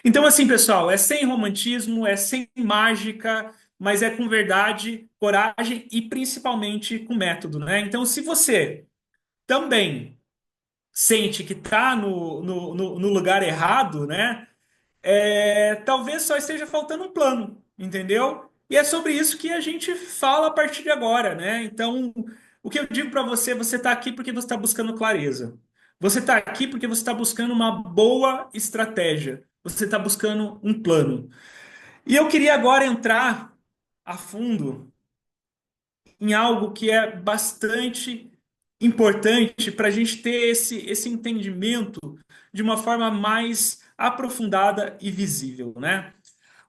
Então, assim, pessoal, é sem romantismo, é sem mágica, mas é com verdade, coragem e principalmente com método, né? Então, se você também sente que está no lugar errado, né? Talvez só esteja faltando um plano, entendeu? E é sobre isso que a gente fala a partir de agora, né? Então, o que eu digo para você, você está aqui porque você está buscando clareza. Você está aqui porque você está buscando uma boa estratégia. Você está buscando um plano. E eu queria agora entrar a fundo em algo que é bastante importante para a gente ter esse entendimento de uma forma mais aprofundada e visível, né?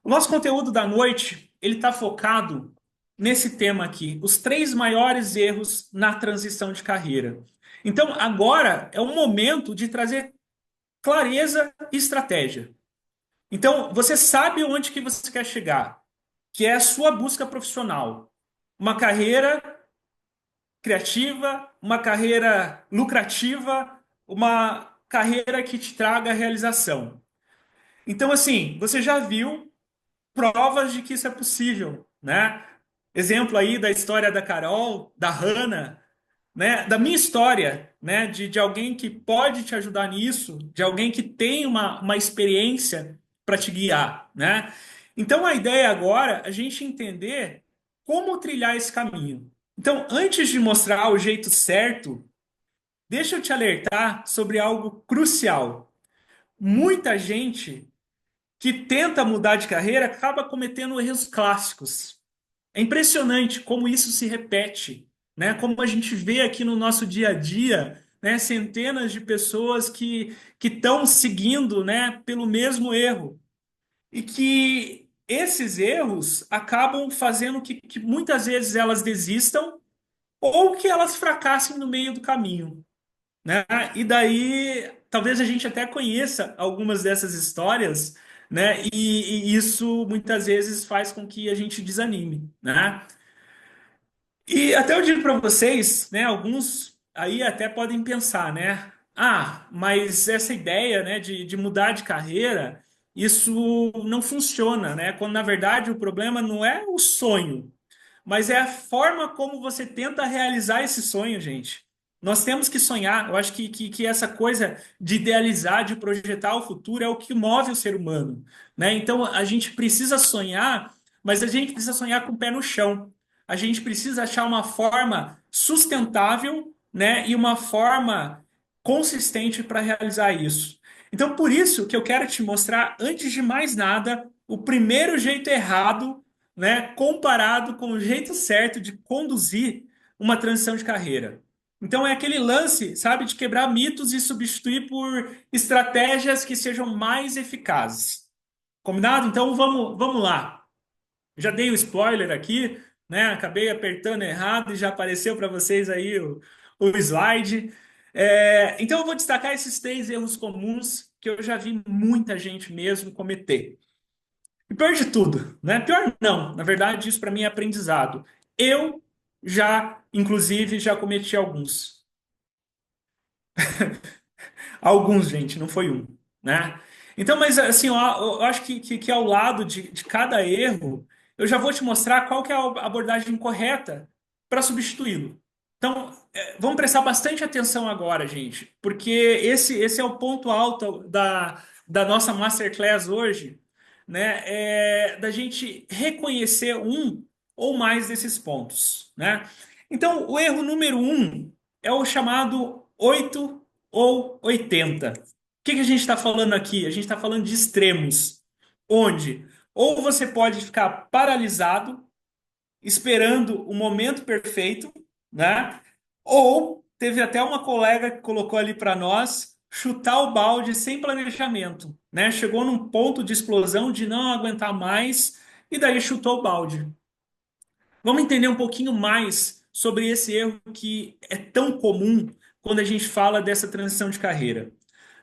O nosso conteúdo da noite, ele está focado nesse tema aqui, os três maiores erros na transição de carreira. Então, agora é o momento de trazer clareza e estratégia. Então, você sabe onde que você quer chegar, que é a sua busca profissional. Uma carreira criativa, uma carreira lucrativa, uma carreira que te traga realização. Então, assim, você já viu provas de que isso é possível, né? Exemplo aí da história da Carol, da Hannah, né? Da minha história, né? De alguém que pode te ajudar nisso, de alguém que tem uma experiência para te guiar, né? Então a ideia agora é a gente entender como trilhar esse caminho. Então, antes de mostrar o jeito certo, deixa eu te alertar sobre algo crucial. Muita gente que tenta mudar de carreira acaba cometendo erros clássicos. É impressionante como isso se repete, né? Como a gente vê aqui no nosso dia a dia, né? Centenas de pessoas que estão seguindo, né? Pelo mesmo erro e que esses erros acabam fazendo que muitas vezes elas desistam ou que elas fracassem no meio do caminho, né? E daí, talvez a gente até conheça algumas dessas histórias, né? E isso muitas vezes faz com que a gente desanime, né? E até eu digo para vocês, né? Alguns aí até podem pensar, né? Ah, mas essa ideia, né, de mudar de carreira, isso não funciona, né? Quando na verdade o problema não é o sonho, mas é a forma como você tenta realizar esse sonho, gente. Nós temos que sonhar. Eu acho que essa coisa de idealizar, de projetar o futuro é o que move o ser humano, né? Então a gente precisa sonhar, mas a gente precisa sonhar com o pé no chão. A gente precisa achar uma forma sustentável, né? E uma forma consistente para realizar isso. Então, por isso que eu quero te mostrar, antes de mais nada, o primeiro jeito errado, né, comparado com o jeito certo de conduzir uma transição de carreira. Então é aquele lance, sabe, de quebrar mitos e substituir por estratégias que sejam mais eficazes. Combinado? Então vamos lá. Já dei o spoiler aqui, né? Acabei apertando errado e já apareceu para vocês aí o slide. Então eu vou destacar esses três erros comuns que eu já vi muita gente mesmo cometer. E pior de tudo, né? Pior não, na verdade, isso para mim é aprendizado. Eu já, inclusive, já cometi alguns. Alguns, gente, não foi um, né? Então, mas assim, eu acho que ao lado de cada erro, eu já vou te mostrar qual que é a abordagem correta para substituí-lo. Então, vamos prestar bastante atenção agora, gente, porque esse é o ponto alto da nossa Masterclass hoje, né? Da gente reconhecer um ou mais desses pontos, né? Então, o erro número um é o chamado 8 ou 80. O que a gente está falando aqui? A gente está falando de extremos, onde ou você pode ficar paralisado, esperando o momento perfeito, né? Ou teve até uma colega que colocou ali para nós chutar o balde sem planejamento, né? Chegou num ponto de explosão de não aguentar mais e daí chutou o balde. Vamos entender um pouquinho mais sobre esse erro que é tão comum quando a gente fala dessa transição de carreira,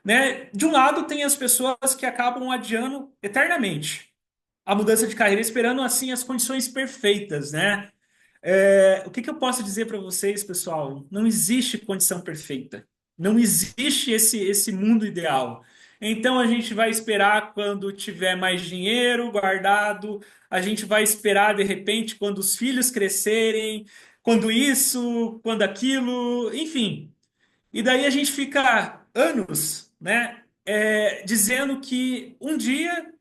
né? De um lado, tem as pessoas que acabam adiando eternamente a mudança de carreira, esperando assim as condições perfeitas, né? O que eu posso dizer para vocês, pessoal? Não existe condição perfeita. Não existe esse mundo ideal. Então a gente vai esperar quando tiver mais dinheiro guardado, a gente vai esperar de repente quando os filhos crescerem, quando isso, quando aquilo, enfim. E daí a gente fica anos, né, dizendo que um dia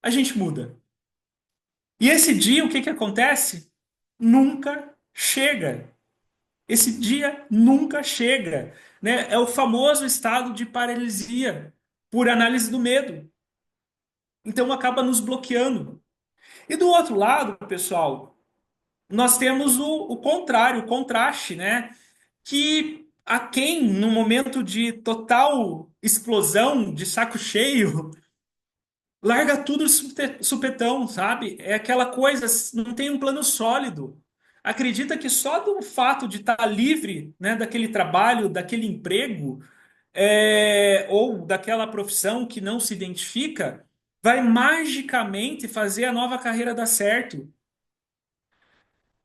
a gente muda. E esse dia, o que que acontece? Nunca chega. Esse dia nunca chega, né? É o famoso estado de paralisia por análise do medo. Então acaba nos bloqueando. E do outro lado, pessoal, nós temos o contrário, o contraste, né? Que a quem, no momento de total explosão, de saco cheio, larga tudo de supetão, sabe? É aquela coisa, não tem um plano sólido. Acredita que só do fato de estar livre, né, daquele trabalho, daquele emprego, ou daquela profissão que não se identifica, vai magicamente fazer a nova carreira dar certo.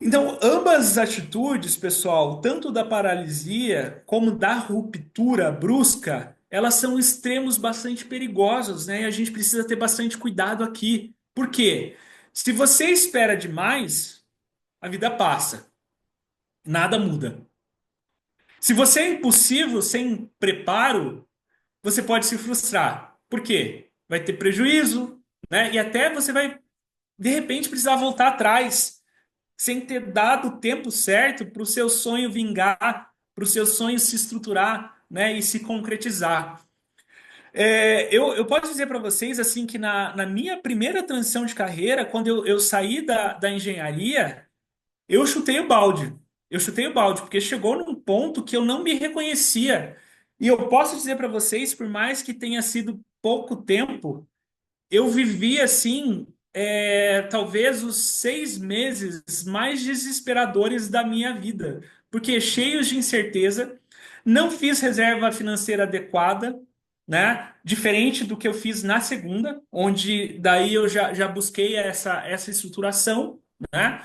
Então, ambas as atitudes, pessoal, tanto da paralisia como da ruptura brusca, elas são extremos bastante perigosos, né? E a gente precisa ter bastante cuidado aqui. Por quê? Se você espera demais, a vida passa, nada muda. Se você é impulsivo, sem preparo, você pode se frustrar. Por quê? Vai ter prejuízo, né? E até você vai, de repente, precisar voltar atrás sem ter dado o tempo certo para o seu sonho vingar, para o seu sonho se estruturar, né, e se concretizar. Eu posso dizer para vocês assim que na minha primeira transição de carreira, quando eu saí da engenharia, eu chutei o balde. Eu chutei o balde, porque chegou num ponto que eu não me reconhecia. E eu posso dizer para vocês, por mais que tenha sido pouco tempo, eu vivi assim, talvez os 6 meses mais desesperadores da minha vida, porque cheios de incerteza, não fiz reserva financeira adequada, né? Diferente do que eu fiz na segunda, onde daí eu já busquei essa estruturação, né?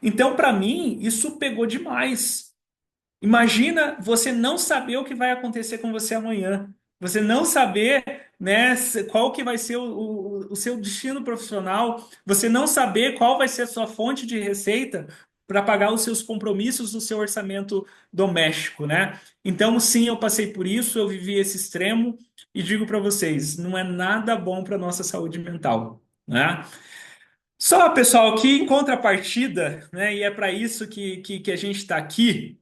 Então, para mim, isso pegou demais. Imagina você não saber o que vai acontecer com você amanhã. Você não saber, né, qual que vai ser o seu destino profissional. Você não saber qual vai ser a sua fonte de receita para pagar os seus compromissos do seu orçamento doméstico, né? Então, sim, eu passei por isso, eu vivi esse extremo e digo para vocês, não é nada bom para nossa saúde mental, né? Só, pessoal, que em contrapartida, né, e é para isso que a gente está aqui,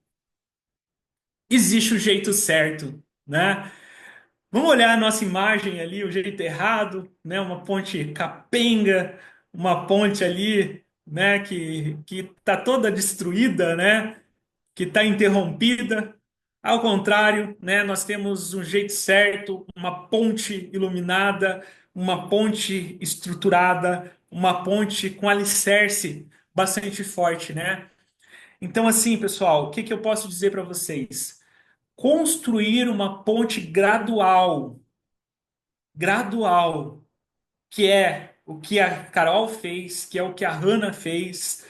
existe o jeito certo, né? Vamos olhar a nossa imagem ali, o jeito errado, né? Uma ponte capenga, uma ponte ali, né? Que tá toda destruída, né? Que está interrompida. Ao contrário, né? Nós temos um jeito certo, uma ponte iluminada, uma ponte estruturada, uma ponte com alicerce bastante forte, né? Então, assim, pessoal, o que que eu posso dizer para vocês? Construir uma ponte gradual, que é o que a Carol fez, que é o que a Hannah fez,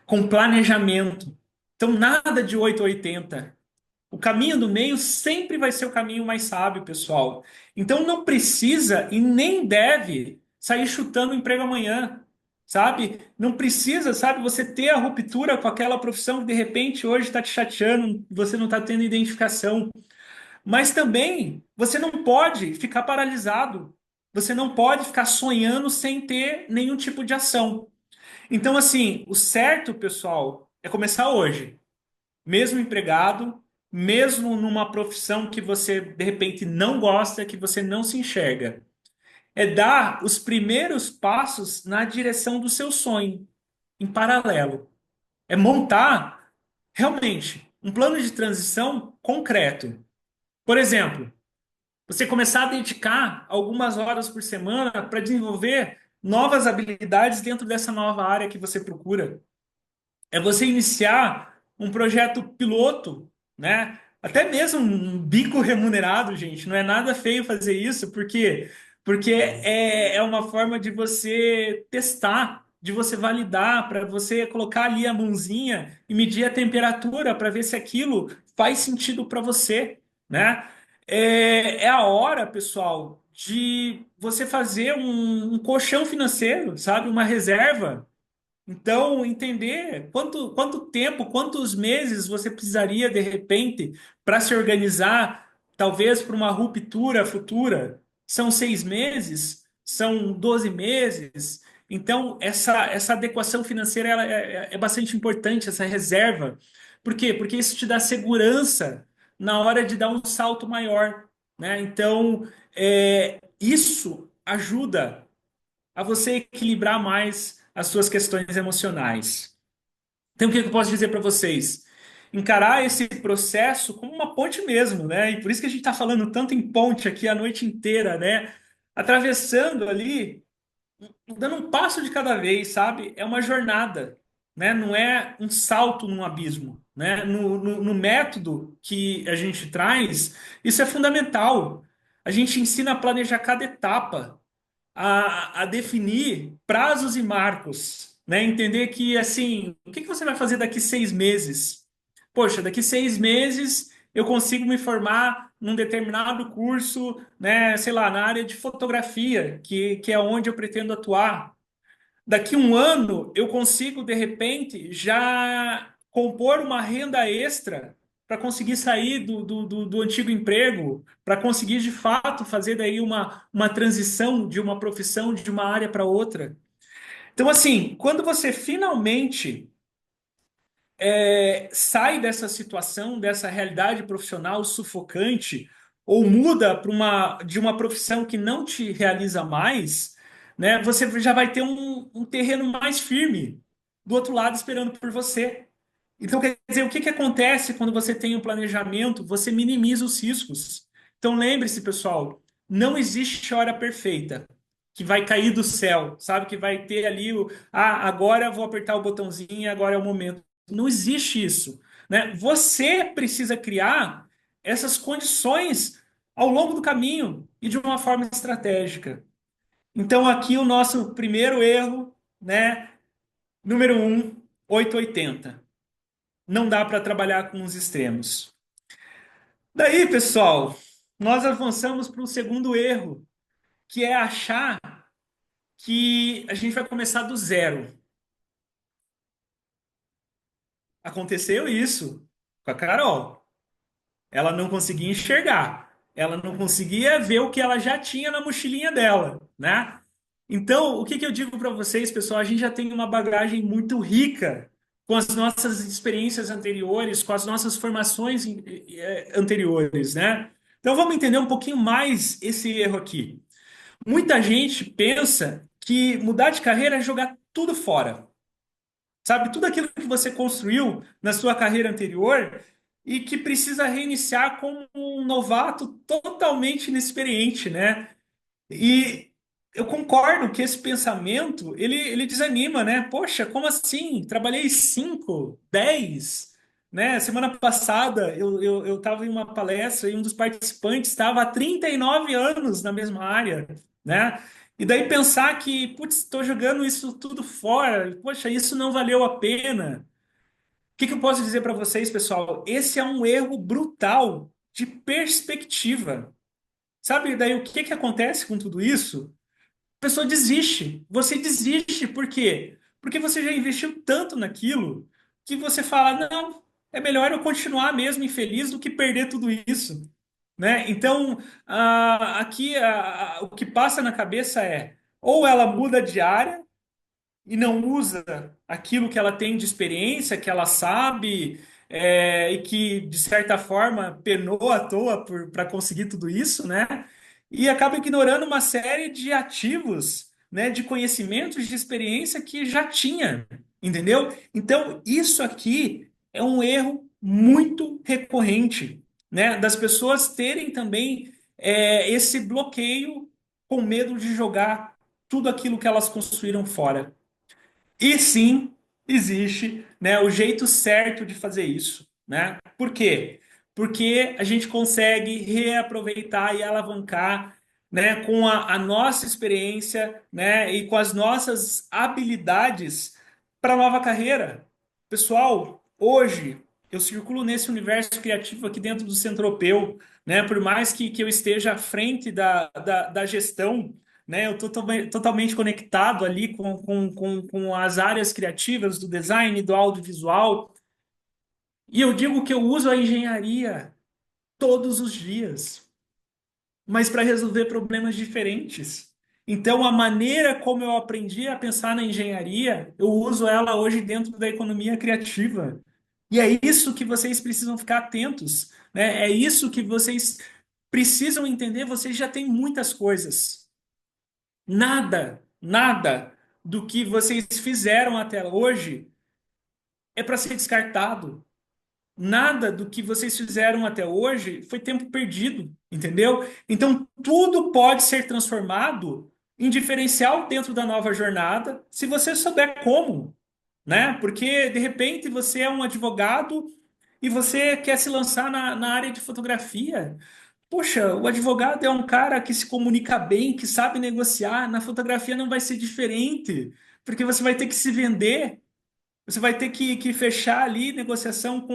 com planejamento. Então, nada de 880. O caminho do meio sempre vai ser o caminho mais sábio, pessoal. Então, não precisa e nem deve sair chutando o emprego amanhã, sabe? Não precisa, sabe, você ter a ruptura com aquela profissão que de repente hoje está te chateando, você não está tendo identificação. Mas também você não pode ficar paralisado. Você não pode ficar sonhando sem ter nenhum tipo de ação. Então, assim, o certo, pessoal, é começar hoje. Mesmo empregado, mesmo numa profissão que você de repente não gosta, que você não se enxerga. É dar os primeiros passos na direção do seu sonho, em paralelo. É montar realmente um plano de transição concreto. Por exemplo, você começar a dedicar algumas horas por semana para desenvolver novas habilidades dentro dessa nova área que você procura. É você iniciar um projeto piloto, né? Até mesmo um bico remunerado, gente. Não é nada feio fazer isso, porque é uma forma de você testar, de você validar, para você colocar ali a mãozinha e medir a temperatura para ver se aquilo faz sentido para você, né? É a hora, pessoal, de você fazer um colchão financeiro, sabe? Uma reserva. Então, entender quanto tempo, quantos meses você precisaria, de repente, para se organizar, talvez para uma ruptura futura. São 6 meses? São 12 meses? Então, essa adequação financeira ela é bastante importante, essa reserva. Por quê? Porque isso te dá segurança na hora de dar um salto maior, né? Então, isso ajuda a você equilibrar mais as suas questões emocionais. Então, o que eu posso dizer para vocês? Encarar esse processo como uma ponte mesmo, né? E por isso que a gente está falando tanto em ponte aqui a noite inteira, né? Atravessando ali, dando um passo de cada vez, sabe? É uma jornada, né? Não é um salto num abismo, né? No método que a gente traz, isso é fundamental. A gente ensina a planejar cada etapa, a definir prazos e marcos, né? Entender que, assim, o que que você vai fazer daqui 6 meses? Poxa, daqui 6 meses eu consigo me formar num determinado curso, né? Sei lá, na área de fotografia, que é onde eu pretendo atuar. Daqui um ano eu consigo, de repente, já compor uma renda extra para conseguir sair do antigo emprego, para conseguir de fato fazer daí uma transição de uma profissão de uma área para outra. Então, assim, quando você finalmente sai dessa situação, dessa realidade profissional sufocante, ou muda para de uma profissão que não te realiza mais, né, você já vai ter um terreno mais firme do outro lado esperando por você. Então, quer dizer, o que que acontece quando você tem um planejamento? Você minimiza os riscos. Então, lembre-se, pessoal, não existe hora perfeita que vai cair do céu, sabe? Que vai ter ali agora eu vou apertar o botãozinho, agora é o momento. Não existe isso, né? Você precisa criar essas condições ao longo do caminho e de uma forma estratégica. Então, aqui o nosso primeiro erro, né? Número um, 880. Não dá para trabalhar com os extremos. Daí, pessoal, nós avançamos para o segundo erro, que é achar que a gente vai começar do zero. Aconteceu isso com a Carol. Ela não conseguia enxergar. Ela não conseguia ver o que ela já tinha na mochilinha dela, né? Então, o que que eu digo para vocês, pessoal? A gente já tem uma bagagem muito rica com as nossas experiências anteriores, com as nossas formações anteriores, né? Então, vamos entender um pouquinho mais esse erro aqui. Muita gente pensa que mudar de carreira é jogar tudo fora. Sabe, tudo aquilo que você construiu na sua carreira anterior e que precisa reiniciar como um novato totalmente inexperiente, né? E eu concordo que esse pensamento, ele desanima, né? Poxa, como assim? Trabalhei 5, 10, né? Semana passada eu estava em uma palestra e um dos participantes estava há 39 anos na mesma área, né? E daí pensar que, putz, estou jogando isso tudo fora, poxa, isso não valeu a pena. O que que eu posso dizer para vocês, pessoal? Esse é um erro brutal de perspectiva. Sabe daí o que que acontece com tudo isso? A pessoa desiste. Você desiste por quê? Porque você já investiu tanto naquilo que você fala, não, é melhor eu continuar mesmo infeliz do que perder tudo isso, né? Então, aqui o que passa na cabeça é ou ela muda de área e não usa aquilo que ela tem de experiência, que ela sabe, e que, de certa forma, penou à toa para conseguir tudo isso, né? E acaba ignorando uma série de ativos, né, de conhecimentos, de experiência que já tinha, entendeu? Então, isso aqui é um erro muito recorrente, né, das pessoas terem também esse bloqueio com medo de jogar tudo aquilo que elas construíram fora. E sim, existe, né, o jeito certo de fazer isso, né? Por quê? Porque a gente consegue reaproveitar e alavancar, né, com a nossa experiência, né, e com as nossas habilidades para a nova carreira. Pessoal, hoje eu circulo nesse universo criativo aqui dentro do Centro Europeu. né? Por mais que eu esteja à frente da gestão, né? Eu estou totalmente conectado ali com as áreas criativas do design, do audiovisual. E eu digo que eu uso a engenharia todos os dias, mas para resolver problemas diferentes. Então, a maneira como eu aprendi a pensar na engenharia, eu uso ela hoje dentro da economia criativa. E é isso que vocês precisam ficar atentos, né? É isso que vocês precisam entender. Vocês já têm muitas coisas. Nada do que vocês fizeram até hoje é para ser descartado. Nada do que vocês fizeram até hoje foi tempo perdido, entendeu? Então, tudo pode ser transformado em diferencial dentro da nova jornada, se você souber como, né? Porque, de repente, você é um advogado e você quer se lançar na área de fotografia. Poxa, o advogado é um cara que se comunica bem, que sabe negociar. Na fotografia não vai ser diferente, porque você vai ter que se vender. Você vai ter que fechar ali negociação com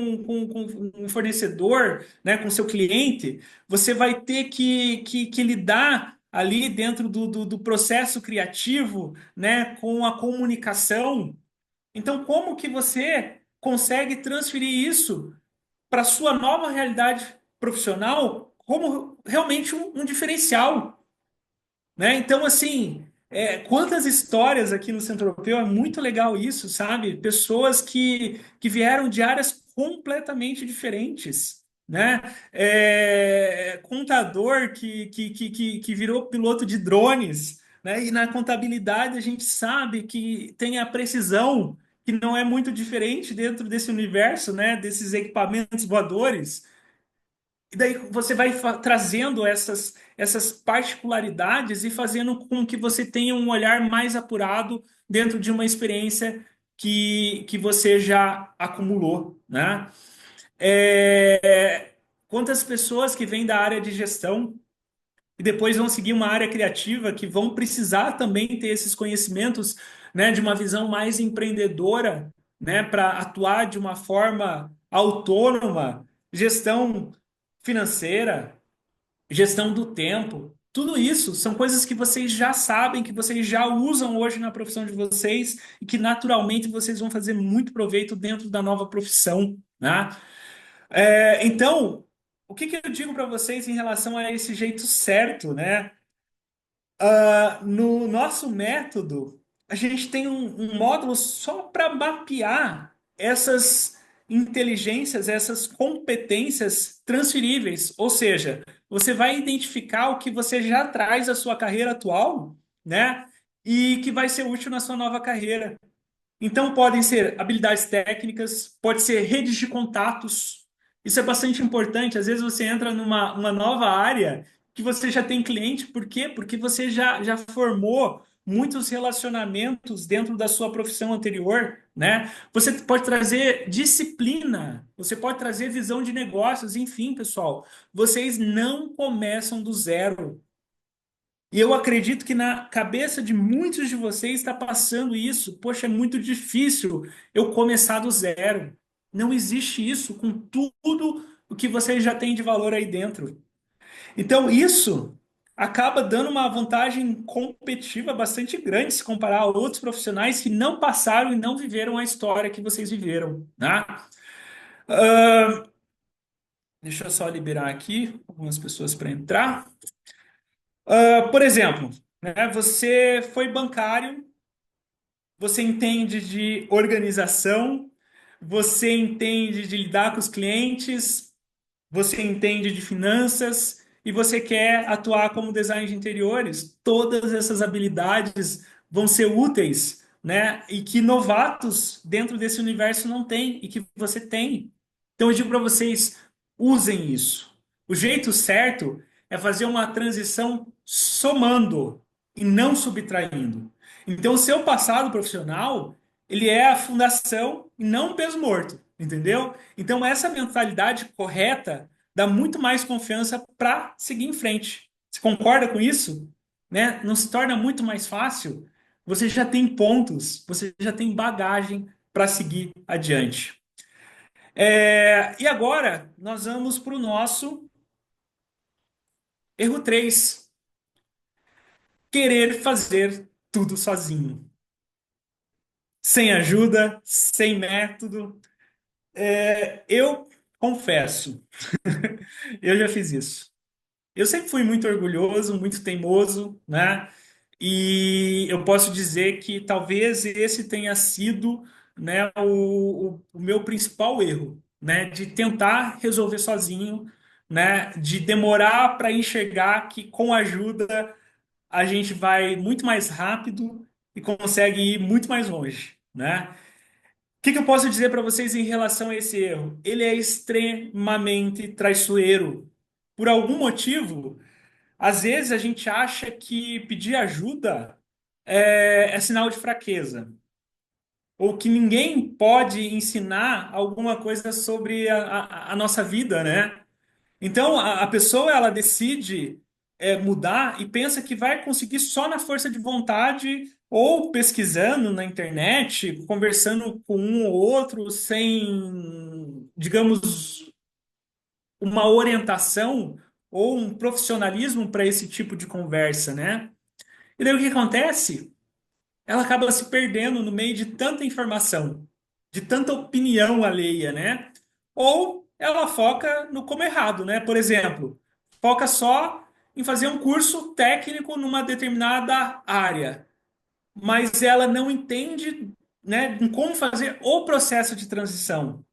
um fornecedor, né, com seu cliente. Você vai ter que lidar ali dentro do processo criativo, né, com a comunicação. Então, como que você consegue transferir isso para a sua nova realidade profissional como realmente um diferencial? Né? Então, assim, quantas histórias aqui no Centro Europeu, é muito legal isso, sabe? Pessoas que vieram de áreas completamente diferentes, né? Contador que virou piloto de drones, né? E na contabilidade a gente sabe que tem a precisão, que não é muito diferente dentro desse universo, né? Desses equipamentos voadores. E daí você vai trazendo essas particularidades e fazendo com que você tenha um olhar mais apurado dentro de uma experiência que você já acumulou, né? Quantas pessoas que vêm da área de gestão e depois vão seguir uma área criativa que vão precisar também ter esses conhecimentos, né, de uma visão mais empreendedora, né, para atuar de uma forma autônoma, gestão financeira, gestão do tempo. Tudo isso são coisas que vocês já sabem, que vocês já usam hoje na profissão de vocês e que naturalmente vocês vão fazer muito proveito dentro da nova profissão, né? Então, o que que eu digo para vocês em relação a esse jeito certo, né? No nosso método, a gente tem um módulo só para mapear essas inteligências, essas competências transferíveis. Ou seja, você vai identificar o que você já traz da sua carreira atual, né? E que vai ser útil na sua nova carreira. Então, podem ser habilidades técnicas, pode ser redes de contatos. Isso é bastante importante. Às vezes você entra numa uma nova área que você já tem cliente. Por quê? Porque você já formou muitos relacionamentos dentro da sua profissão anterior, né? Você pode trazer disciplina, você pode trazer visão de negócios, enfim, pessoal. Vocês não começam do zero. E eu acredito que na cabeça de muitos de vocês está passando isso. Poxa, é muito difícil eu começar do zero. Não existe isso com tudo o que vocês já têm de valor aí dentro. Então, isso acaba dando uma vantagem competitiva bastante grande se comparar a outros profissionais que não passaram e não viveram a história que vocês viveram, né? Deixa eu só liberar aqui algumas pessoas para entrar. Por exemplo, né, você foi bancário. Você entende de organização, você entende de lidar com os clientes, você entende de finanças e você quer atuar como designer de interiores. Todas essas habilidades vão ser úteis, né? E que novatos dentro desse universo não têm e que você tem. Então eu digo para vocês, usem isso. O jeito certo é fazer uma transição somando e não subtraindo. Então, o seu passado profissional, ele é a fundação e não um peso morto, entendeu? Então, essa mentalidade correta dá muito mais confiança para seguir em frente. Você concorda com isso? Né? Não se torna muito mais fácil? Você já tem pontos, você já tem bagagem para seguir adiante. E agora nós vamos para o nosso Erro 3: querer fazer tudo sozinho. Sem ajuda, sem método. Eu confesso, eu já fiz isso. Eu sempre fui muito orgulhoso, muito teimoso, né? E eu posso dizer que talvez esse tenha sido, né, o meu principal erro, né? De tentar resolver sozinho, né? De demorar para enxergar que com ajuda a gente vai muito mais rápido e consegue ir muito mais longe, né? O que que eu posso dizer para vocês em relação a esse erro? Ele é extremamente traiçoeiro. Por algum motivo, às vezes a gente acha que pedir ajuda é sinal de fraqueza, ou que ninguém pode ensinar alguma coisa sobre a nossa vida, né? Então a pessoa ela decide mudar e pensa que vai conseguir só na força de vontade ou pesquisando na internet, conversando com um ou outro, sem, digamos, uma orientação ou um profissionalismo para esse tipo de conversa, né? E daí o que acontece? Ela acaba se perdendo no meio de tanta informação, de tanta opinião alheia, né? Ou ela foca no como errado, né? Por exemplo, foca só em fazer um curso técnico numa determinada área, mas ela não entende, né, em como fazer o processo de transição.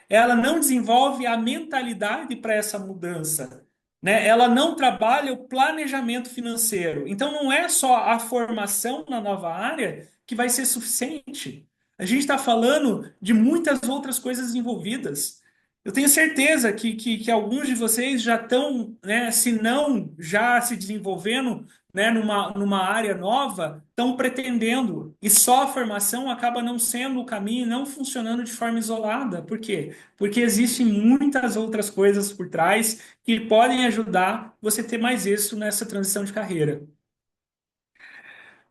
Ela não desenvolve a mentalidade para essa mudança, né? Ela não trabalha o planejamento financeiro. Então, não é só a formação na nova área que vai ser suficiente. A gente está falando de muitas outras coisas envolvidas. Eu tenho certeza que alguns de vocês já estão, né, se não já se desenvolvendo, né, numa área nova, estão pretendendo. E só a formação acaba não sendo o caminho, não funcionando de forma isolada. Por quê? Porque existem muitas outras coisas por trás que podem ajudar você a ter mais êxito nessa transição de carreira.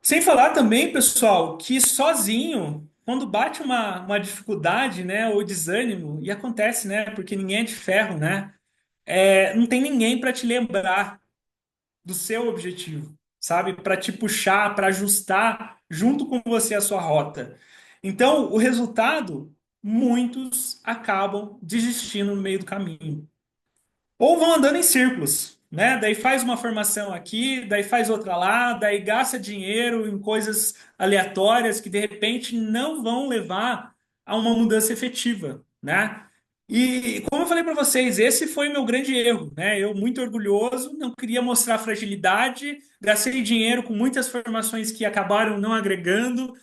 Sem falar também, pessoal, que sozinho, quando bate uma dificuldade, né, ou desânimo, e acontece, né, porque ninguém é de ferro, né, não tem ninguém para te lembrar do seu objetivo, sabe, para te puxar, para ajustar junto com você a sua rota. Então, o resultado, muitos acabam desistindo no meio do caminho. Ou vão andando em círculos, né? Daí faz uma formação aqui, daí faz outra lá, daí gasta dinheiro em coisas aleatórias que de repente não vão levar a uma mudança efetiva, né? E como eu falei para vocês, esse foi meu grande erro, né? Eu muito orgulhoso, não queria mostrar fragilidade, gastei dinheiro com muitas formações que acabaram não agregando,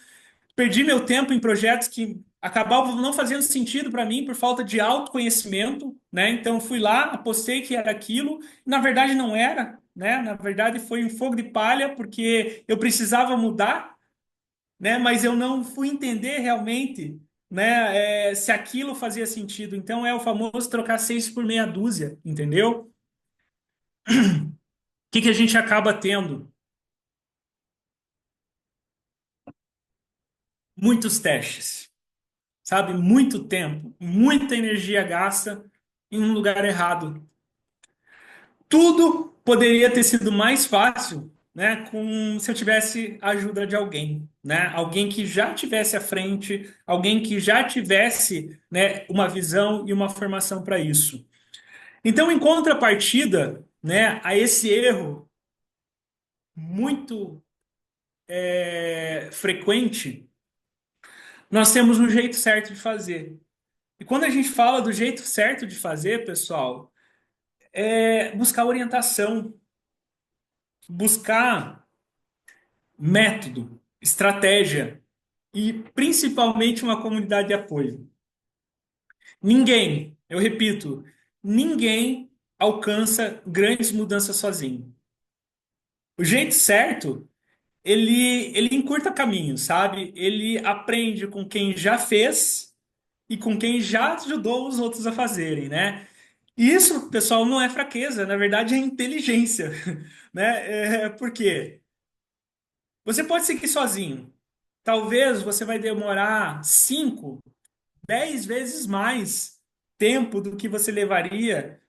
perdi meu tempo em projetos que acabavam não fazendo sentido para mim por falta de autoconhecimento, né? Então fui lá, apostei que era aquilo, na verdade não era, né? Na verdade foi um fogo de palha porque eu precisava mudar, né? Mas eu não fui entender realmente, né? Se aquilo fazia sentido. Então é o famoso trocar seis por meia dúzia, entendeu? O que que a gente acaba tendo? Muitos testes, sabe? Muito tempo, muita energia gasta em um lugar errado. Tudo poderia ter sido mais fácil, né, com se eu tivesse a ajuda de alguém, né? Alguém que já tivesse à frente, alguém que já tivesse, né, uma visão e uma formação para isso. Então, em contrapartida, né, a esse erro muito frequente, nós temos um jeito certo de fazer. E quando a gente fala do jeito certo de fazer, pessoal, é buscar orientação, buscar método, estratégia e principalmente uma comunidade de apoio. Ninguém, eu repito, ninguém alcança grandes mudanças sozinho. O jeito certo, ele encurta caminho, sabe? Ele aprende com quem já fez e com quem já ajudou os outros a fazerem, né? E isso, pessoal, não é fraqueza, na verdade é inteligência, né? Por quê? Você pode seguir sozinho. Talvez você vai demorar 5, 10 vezes mais tempo do que você levaria,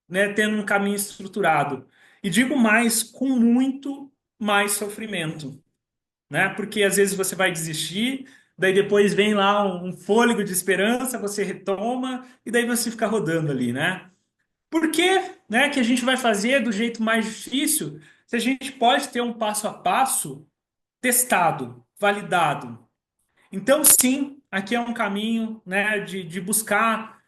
né, tendo um caminho estruturado. E digo mais, com muito mais sofrimento, né? Porque às vezes você vai desistir, daí depois vem lá um fôlego de esperança, você retoma e daí você fica rodando ali, né? Por que, né, que a gente vai fazer do jeito mais difícil se a gente pode ter um passo a passo testado, validado? Então, sim, aqui é um caminho, né, de buscar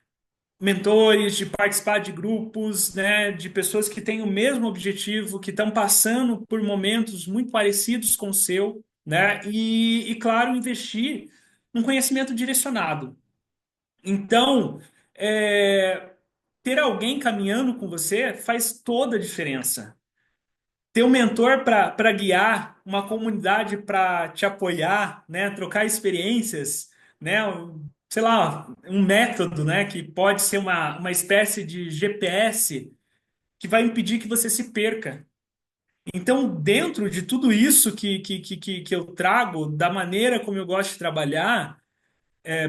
mentores, de participar de grupos, né, de pessoas que têm o mesmo objetivo, que estão passando por momentos muito parecidos com o seu, né, claro, investir num conhecimento direcionado. Então, é, ter alguém caminhando com você faz toda a diferença. Ter um mentor para guiar, uma comunidade para te apoiar, né? Trocar experiências, né? Sei lá, um método, né? Que pode ser uma espécie de GPS que vai impedir que você se perca. Então, dentro de tudo isso que eu trago, da maneira como eu gosto de trabalhar,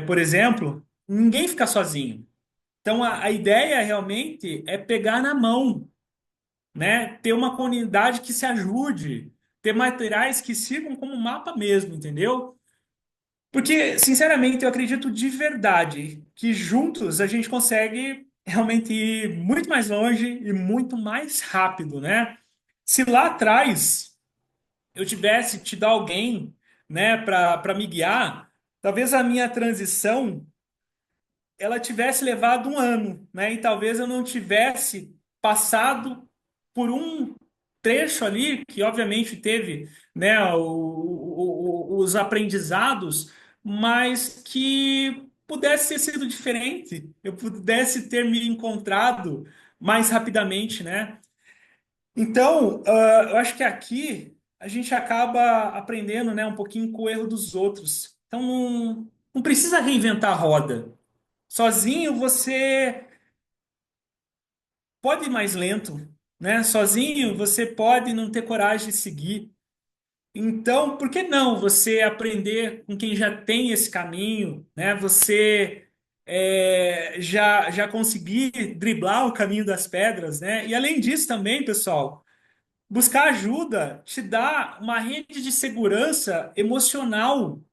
por exemplo, ninguém fica sozinho. Então, a ideia realmente é pegar na mão, né? Ter uma comunidade que se ajude, ter materiais que sirvam como mapa mesmo, entendeu? Porque, sinceramente, eu acredito de verdade que juntos a gente consegue realmente ir muito mais longe e muito mais rápido, né? Se lá atrás eu tivesse tido alguém, né, para me guiar, talvez a minha transição ela tivesse levado um ano, né? E talvez eu não tivesse passado por um trecho ali que obviamente teve, né, os aprendizados, mas que pudesse ter sido diferente, eu pudesse ter me encontrado mais rapidamente, né? Então, eu acho que aqui a gente acaba aprendendo, né, um pouquinho com o erro dos outros. Então, não precisa reinventar a roda. Sozinho você pode ir mais lento, né? Sozinho você pode não ter coragem de seguir. Então, por que não você aprender com quem já tem esse caminho, né? Você já conseguir driblar o caminho das pedras, né? E além disso também, pessoal, buscar ajuda te dá uma rede de segurança emocional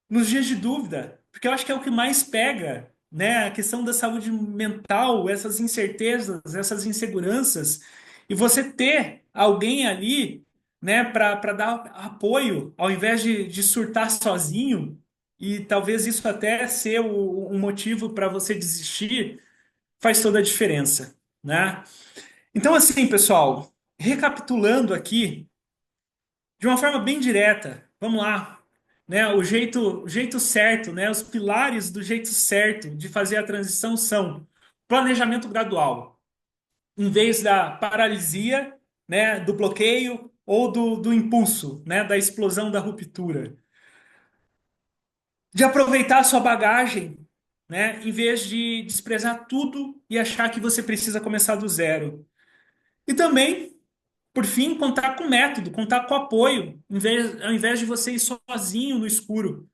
nos dias de dúvida, porque eu acho que é o que mais pega, né? A questão da saúde mental, essas incertezas, essas inseguranças, e você ter alguém ali, né, para dar apoio, ao invés de surtar sozinho, e talvez isso até ser um motivo para você desistir, faz toda a diferença, né? Então, assim, pessoal, recapitulando aqui, de uma forma bem direta. Vamos lá, né? O jeito certo, né? Os pilares do jeito certo de fazer a transição são planejamento gradual, em vez da paralisia, né? Do bloqueio ou do impulso, né? Da explosão da ruptura. De aproveitar a sua bagagem, né? Em vez de desprezar tudo e achar que você precisa começar do zero. E também por fim, contar com método, contar com apoio, ao invés de você ir sozinho no escuro.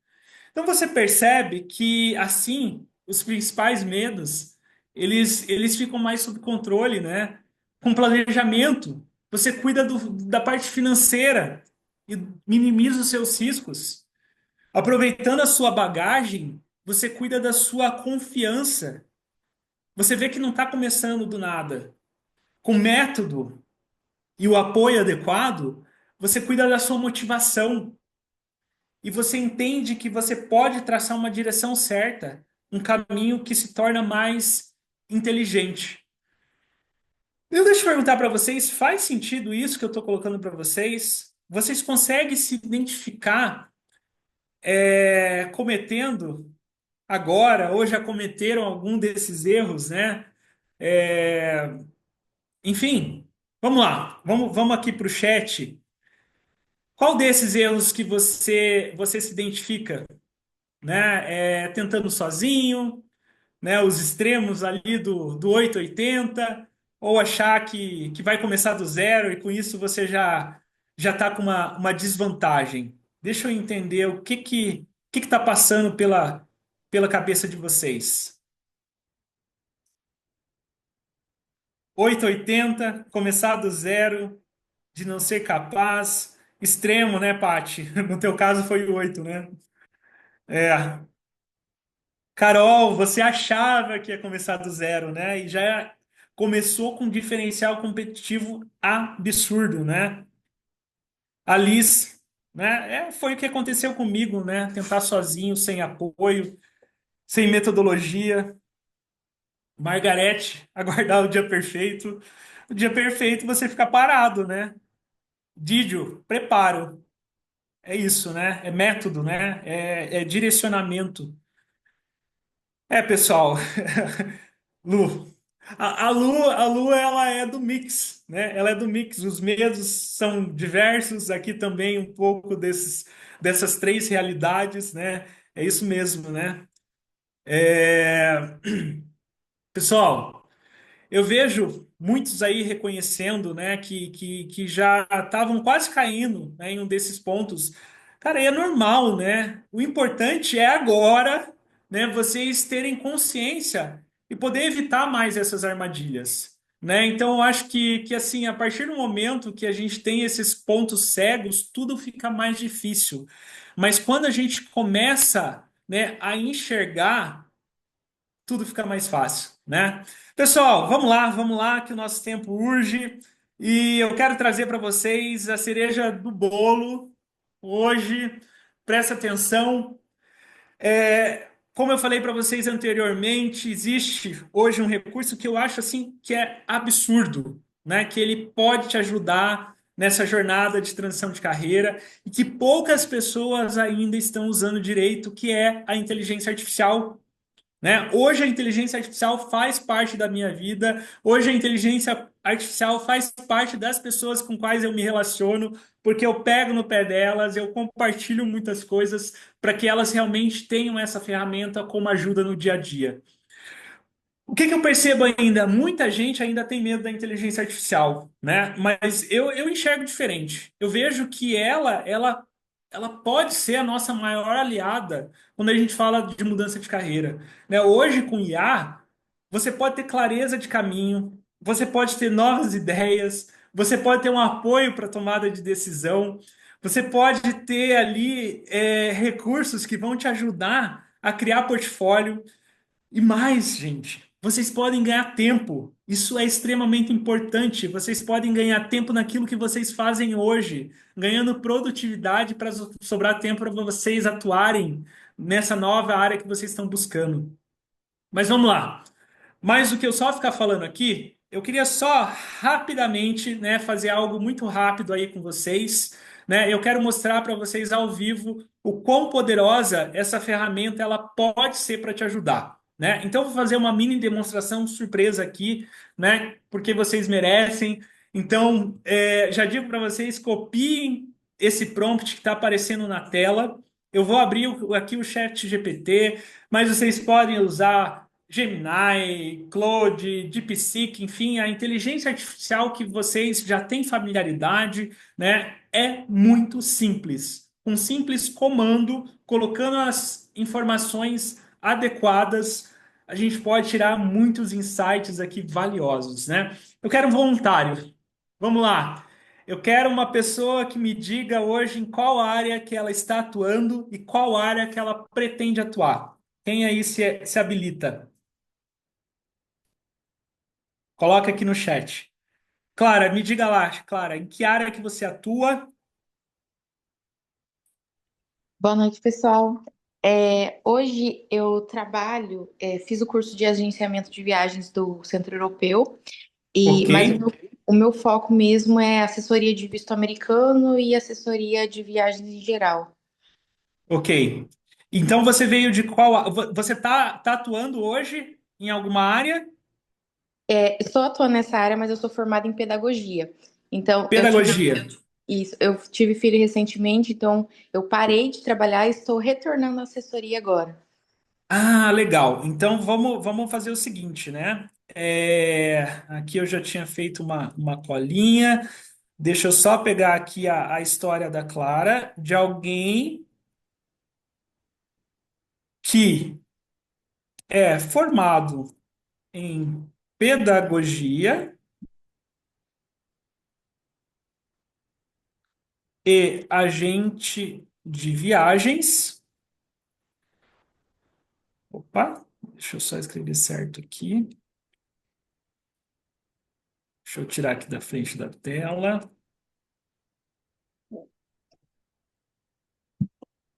Então você percebe que assim os principais medos eles ficam mais sob controle, né? Com planejamento, você cuida da parte financeira e minimiza os seus riscos. Aproveitando a sua bagagem, você cuida da sua confiança. Você vê que não está começando do nada. Com método, e o apoio adequado, você cuida da sua motivação e você entende que você pode traçar uma direção certa, um caminho que se torna mais inteligente. Deixa eu perguntar para vocês, faz sentido isso que eu estou colocando para vocês? Vocês conseguem se identificar cometendo agora ou já cometeram algum desses erros, né? É, enfim, vamos lá, vamos aqui para o chat. Qual desses erros que você se identifica, né? Tentando sozinho, né? Os extremos ali do 880, ou achar que vai começar do zero e com isso você já está com uma desvantagem. Deixa eu entender o que está passando pela cabeça de vocês. 880, começar do zero, de não ser capaz, extremo, né, Paty? No teu caso foi o 8, né? É. Carol, você achava que ia começar do zero, né? E já começou com um diferencial competitivo absurdo, né? Alice, né? Foi o que aconteceu comigo, né? Tentar sozinho, sem apoio, sem metodologia. Margarete, aguardar o dia perfeito. O dia perfeito você fica parado, né? Didio, preparo. É isso, né? É método, né? É direcionamento. Pessoal, Lu. A Lu, ela é do mix, né? Ela é do mix. Os medos são diversos. Aqui também um pouco dessas três realidades, né? É isso mesmo, né? É, Pessoal, eu vejo muitos aí reconhecendo, né, que já estavam quase caindo, né, em um desses pontos. Cara, e é normal, né? O importante é agora, né, vocês terem consciência e poder evitar mais essas armadilhas, né? Então, eu acho que assim, a partir do momento que a gente tem esses pontos cegos, tudo fica mais difícil. Mas quando a gente começa, né, a enxergar tudo fica mais fácil, né? Pessoal, vamos lá, que o nosso tempo urge e eu quero trazer para vocês a cereja do bolo hoje. Presta atenção. Como eu falei para vocês anteriormente, existe hoje um recurso que eu acho assim que é absurdo, né? Que ele pode te ajudar nessa jornada de transição de carreira e que poucas pessoas ainda estão usando direito, que é a inteligência artificial, né? Hoje a inteligência artificial faz parte da minha vida, hoje a inteligência artificial faz parte das pessoas com quais eu me relaciono, porque eu pego no pé delas, eu compartilho muitas coisas para que elas realmente tenham essa ferramenta como ajuda no dia a dia. O que eu percebo ainda? Muita gente ainda tem medo da inteligência artificial, né? Mas eu enxergo diferente. Eu vejo que ela pode ser a nossa maior aliada quando a gente fala de mudança de carreira, né? Hoje, com IA, você pode ter clareza de caminho, você pode ter novas ideias, você pode ter um apoio para tomada de decisão, você pode ter ali recursos que vão te ajudar a criar portfólio. E mais, gente, vocês podem ganhar tempo. Isso é extremamente importante. Vocês podem ganhar tempo naquilo que vocês fazem hoje, ganhando produtividade para sobrar tempo para vocês atuarem nessa nova área que vocês estão buscando. Mas vamos lá. Mais do que eu só ficar falando aqui, eu queria só rapidamente, né, fazer algo muito rápido aí com vocês, né? Eu quero mostrar para vocês ao vivo o quão poderosa essa ferramenta ela pode ser para te ajudar, né? Então eu vou fazer uma mini demonstração surpresa aqui, né? Porque vocês merecem. Então, já digo para vocês, copiem esse prompt que está aparecendo na tela. Eu vou abrir aqui o chat GPT, mas vocês podem usar Gemini, Claude, DeepSeek, enfim, a inteligência artificial que vocês já têm familiaridade, né? É muito simples. Um simples comando, colocando as informações adequadas, a gente pode tirar muitos insights aqui valiosos, né? Eu quero um voluntário. Vamos lá. Eu quero uma pessoa que me diga hoje em qual área que ela está atuando e qual área que ela pretende atuar. Quem aí se habilita? Coloca aqui no chat. Clara, me diga lá, Clara, em que área que você atua? Boa noite, pessoal. Hoje eu trabalho, fiz o curso de agenciamento de viagens do Centro Europeu, Ok, mas o meu foco mesmo é assessoria de visto americano e assessoria de viagens em geral. ok. Então você veio de qual? Você tá atuando hoje em alguma área? Estou atuando nessa área, mas eu sou formada em pedagogia. Então, Pedagogia. eu tive filho recentemente, então eu parei de trabalhar e estou retornando à assessoria agora. Ah, legal. Então vamos fazer o seguinte, né? Aqui eu já tinha feito uma colinha. Deixa eu só pegar aqui a história da Clara, de alguém que é formado em pedagogia, e agente de viagens. Opa, deixa eu só escrever certo aqui. Deixa eu tirar aqui da frente da tela.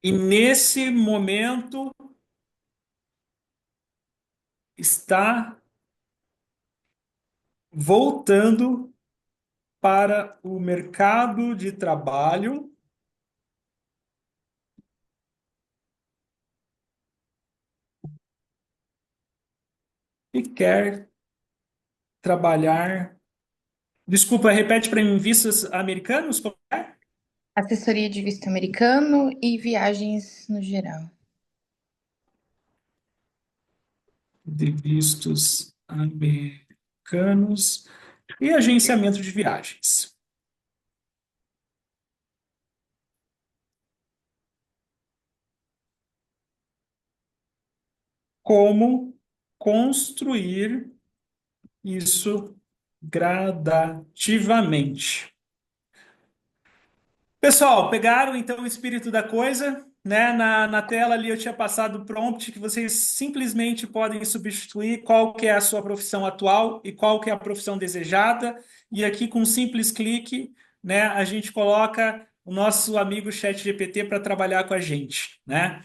E nesse momento está voltando para o mercado de trabalho e quer trabalhar. Desculpa, repete para mim, vistos americanos? Como é? Assessoria de visto americano e viagens no geral. De vistos americanos e agenciamento de viagens. Como construir isso gradativamente. Pessoal, pegaram então o espírito da coisa, né? Na tela ali eu tinha passado o prompt que vocês simplesmente podem substituir qual que é a sua profissão atual e qual que é a profissão desejada. E aqui com um simples clique, né, a gente coloca o nosso amigo ChatGPT para trabalhar com a gente, né?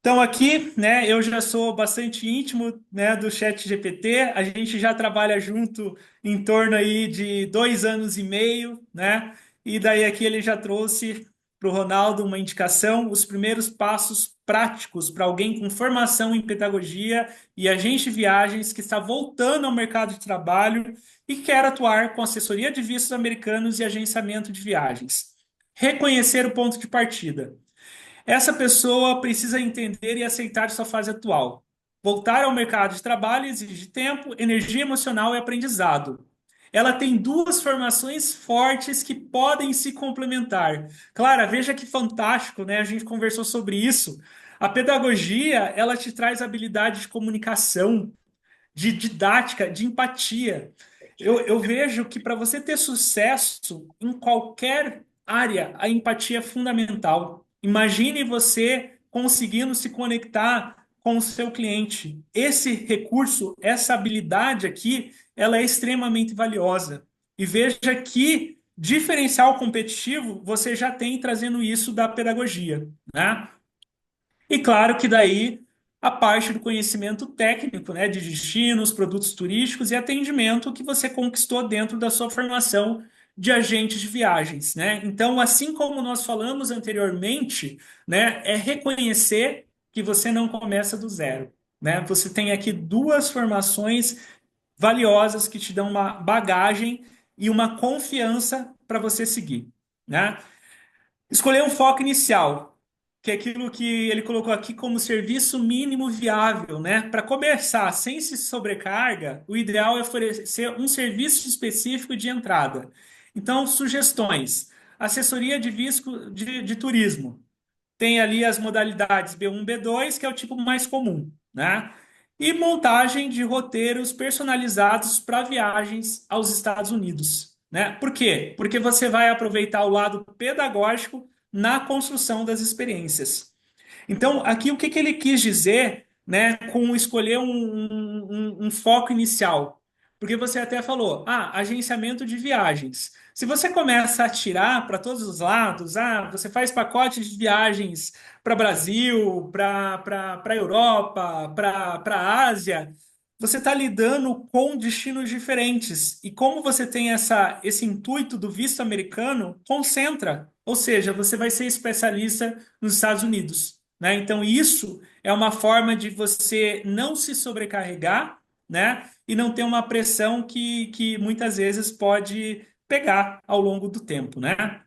Então aqui, né, eu já sou bastante íntimo, né, do ChatGPT. A gente já trabalha junto em torno aí de 2 anos e meio, né? E daí aqui ele já trouxe para o Ronaldo uma indicação, os primeiros passos práticos para alguém com formação em pedagogia e agente de viagens que está voltando ao mercado de trabalho e quer atuar com assessoria de vistos americanos e agenciamento de viagens. Reconhecer o ponto de partida. Essa pessoa precisa entender e aceitar sua fase atual. Voltar ao mercado de trabalho exige tempo, energia emocional e aprendizado. Ela tem duas formações fortes que podem se complementar. Clara, veja que fantástico, né? A gente conversou sobre isso. A pedagogia, ela te traz habilidade de comunicação, de didática, de empatia. Eu vejo que para você ter sucesso em qualquer área, a empatia é fundamental. Imagine você conseguindo se conectar com o seu cliente. Esse recurso, essa habilidade aqui, ela é extremamente valiosa. E veja que diferencial competitivo você já tem trazendo isso da pedagogia, né? E claro que daí a parte do conhecimento técnico, né, de destinos, produtos turísticos e atendimento que você conquistou dentro da sua formação de agente de viagens, né? Então, assim como nós falamos anteriormente, né, é reconhecer que você não começa do zero, né? Você tem aqui duas formações valiosas que te dão uma bagagem e uma confiança para você seguir, né? Escolher um foco inicial, que é aquilo que ele colocou aqui como serviço mínimo viável, né? Para começar sem se sobrecarga, o ideal é oferecer um serviço específico de entrada. Então, sugestões: assessoria de visto de turismo. Tem ali as modalidades B1, B2, que é o tipo mais comum, né? E montagem de roteiros personalizados para viagens aos Estados Unidos, né? Por quê? Porque você vai aproveitar o lado pedagógico na construção das experiências. Então, aqui o que que ele quis dizer, né, com escolher um foco inicial? Porque você até falou, agenciamento de viagens. Se você começa a tirar para todos os lados, você faz pacotes de viagens para Brasil, para Europa, para Ásia, você está lidando com destinos diferentes. E como você tem esse intuito do visto americano, concentra. Ou seja, você vai ser especialista nos Estados Unidos, né? Então, isso é uma forma de você não se sobrecarregar, né? E não ter uma pressão que muitas vezes pode pegar ao longo do tempo, né?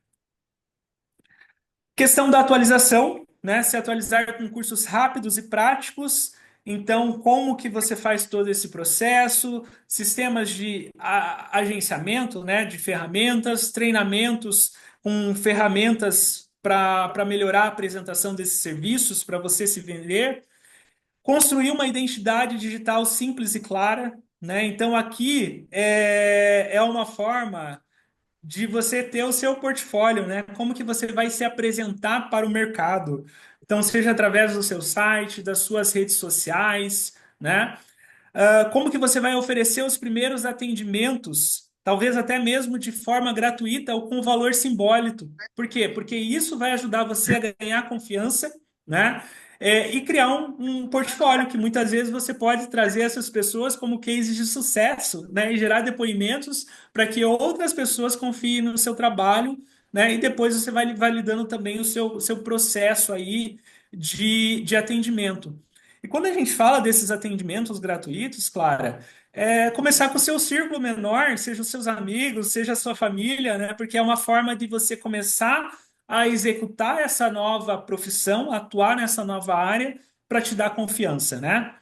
Questão da atualização, né? Se atualizar com cursos rápidos e práticos. Então, como que você faz todo esse processo? Sistemas de agenciamento, né? De ferramentas, treinamentos com ferramentas para melhorar a apresentação desses serviços, para você se vender. Construir uma identidade digital simples e clara, né? Então, aqui é uma forma de você ter o seu portfólio, né? Como que você vai se apresentar para o mercado. Então, seja através do seu site, das suas redes sociais, né? Como que você vai oferecer os primeiros atendimentos, talvez até mesmo de forma gratuita ou com valor simbólico. Por quê? Porque isso vai ajudar você a ganhar confiança, né? E criar um portfólio que muitas vezes você pode trazer essas pessoas como cases de sucesso, né? E gerar depoimentos para que outras pessoas confiem no seu trabalho, né? E depois você vai validando também o seu processo aí de atendimento. E quando a gente fala desses atendimentos gratuitos, Clara, começar com o seu círculo menor, seja os seus amigos, seja a sua família, né? Porque é uma forma de você começar a executar essa nova profissão, atuar nessa nova área para te dar confiança, né?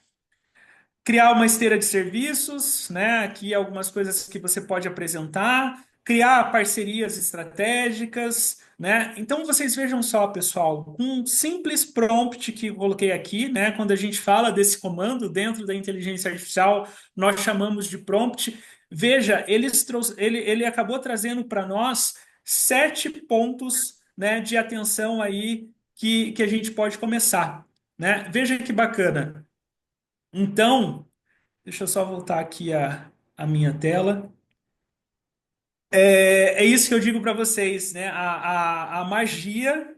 Criar uma esteira de serviços, né? Aqui algumas coisas que você pode apresentar, criar parcerias estratégicas, né? Então vocês vejam só, pessoal, um simples prompt que eu coloquei aqui, né? Quando a gente fala desse comando dentro da inteligência artificial, nós chamamos de prompt. Veja, ele acabou trazendo para nós 7 pontos, né, de atenção aí que a gente pode começar, né? Veja que bacana. Então, deixa eu só voltar aqui a minha tela. É isso que eu digo para vocês, né? A magia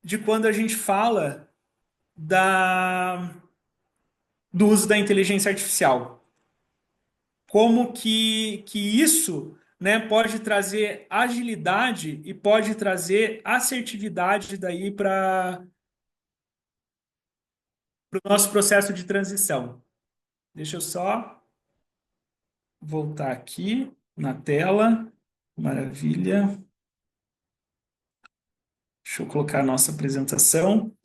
de quando a gente fala do uso da inteligência artificial. Como que isso, né, pode trazer agilidade e pode trazer assertividade daí para o nosso processo de transição. Deixa eu só voltar aqui na tela. Maravilha. Deixa eu colocar a nossa apresentação.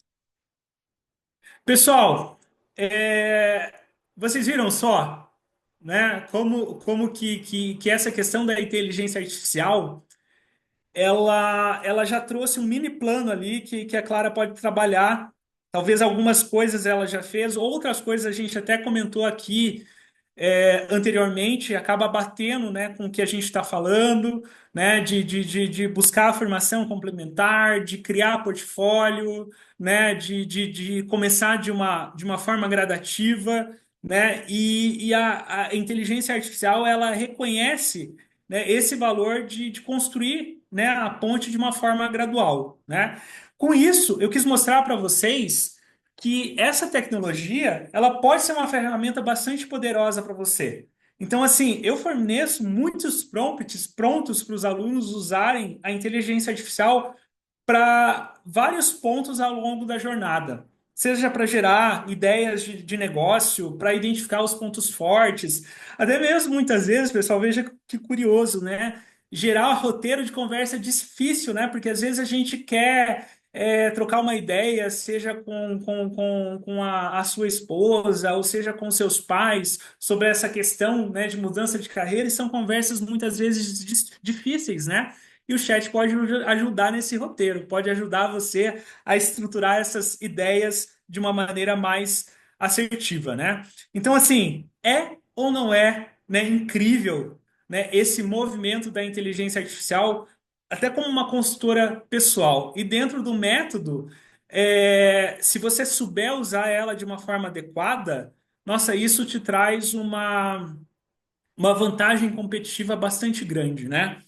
Pessoal, vocês viram só, né, como que essa questão da inteligência artificial, ela já trouxe um mini plano ali que a Clara pode trabalhar. Talvez algumas coisas ela já fez, outras coisas a gente até comentou aqui anteriormente, acaba batendo, né, com o que a gente está falando, né, de buscar a formação complementar, de criar portfólio, né, de começar de uma forma gradativa, né, e a inteligência artificial, ela reconhece, né, esse valor de construir, né, a ponte de uma forma gradual, né. Com isso, eu quis mostrar para vocês que essa tecnologia ela pode ser uma ferramenta bastante poderosa para você. Então, assim, eu forneço muitos prompts prontos para os alunos usarem a inteligência artificial para vários pontos ao longo da jornada. Seja para gerar ideias de negócio, para identificar os pontos fortes, até mesmo muitas vezes, pessoal, veja que curioso, né? Gerar um roteiro de conversa é difícil, né? Porque às vezes a gente quer trocar uma ideia, seja com a sua esposa, ou seja com seus pais, sobre essa questão, né, de mudança de carreira, e são conversas muitas vezes difíceis, né? E o chat pode ajudar nesse roteiro, pode ajudar você a estruturar essas ideias de uma maneira mais assertiva, né? Então, assim, é ou não é, né, incrível, né, esse movimento da inteligência artificial, até como uma consultora pessoal. E dentro do método, se você souber usar ela de uma forma adequada, nossa, isso te traz uma vantagem competitiva bastante grande, né?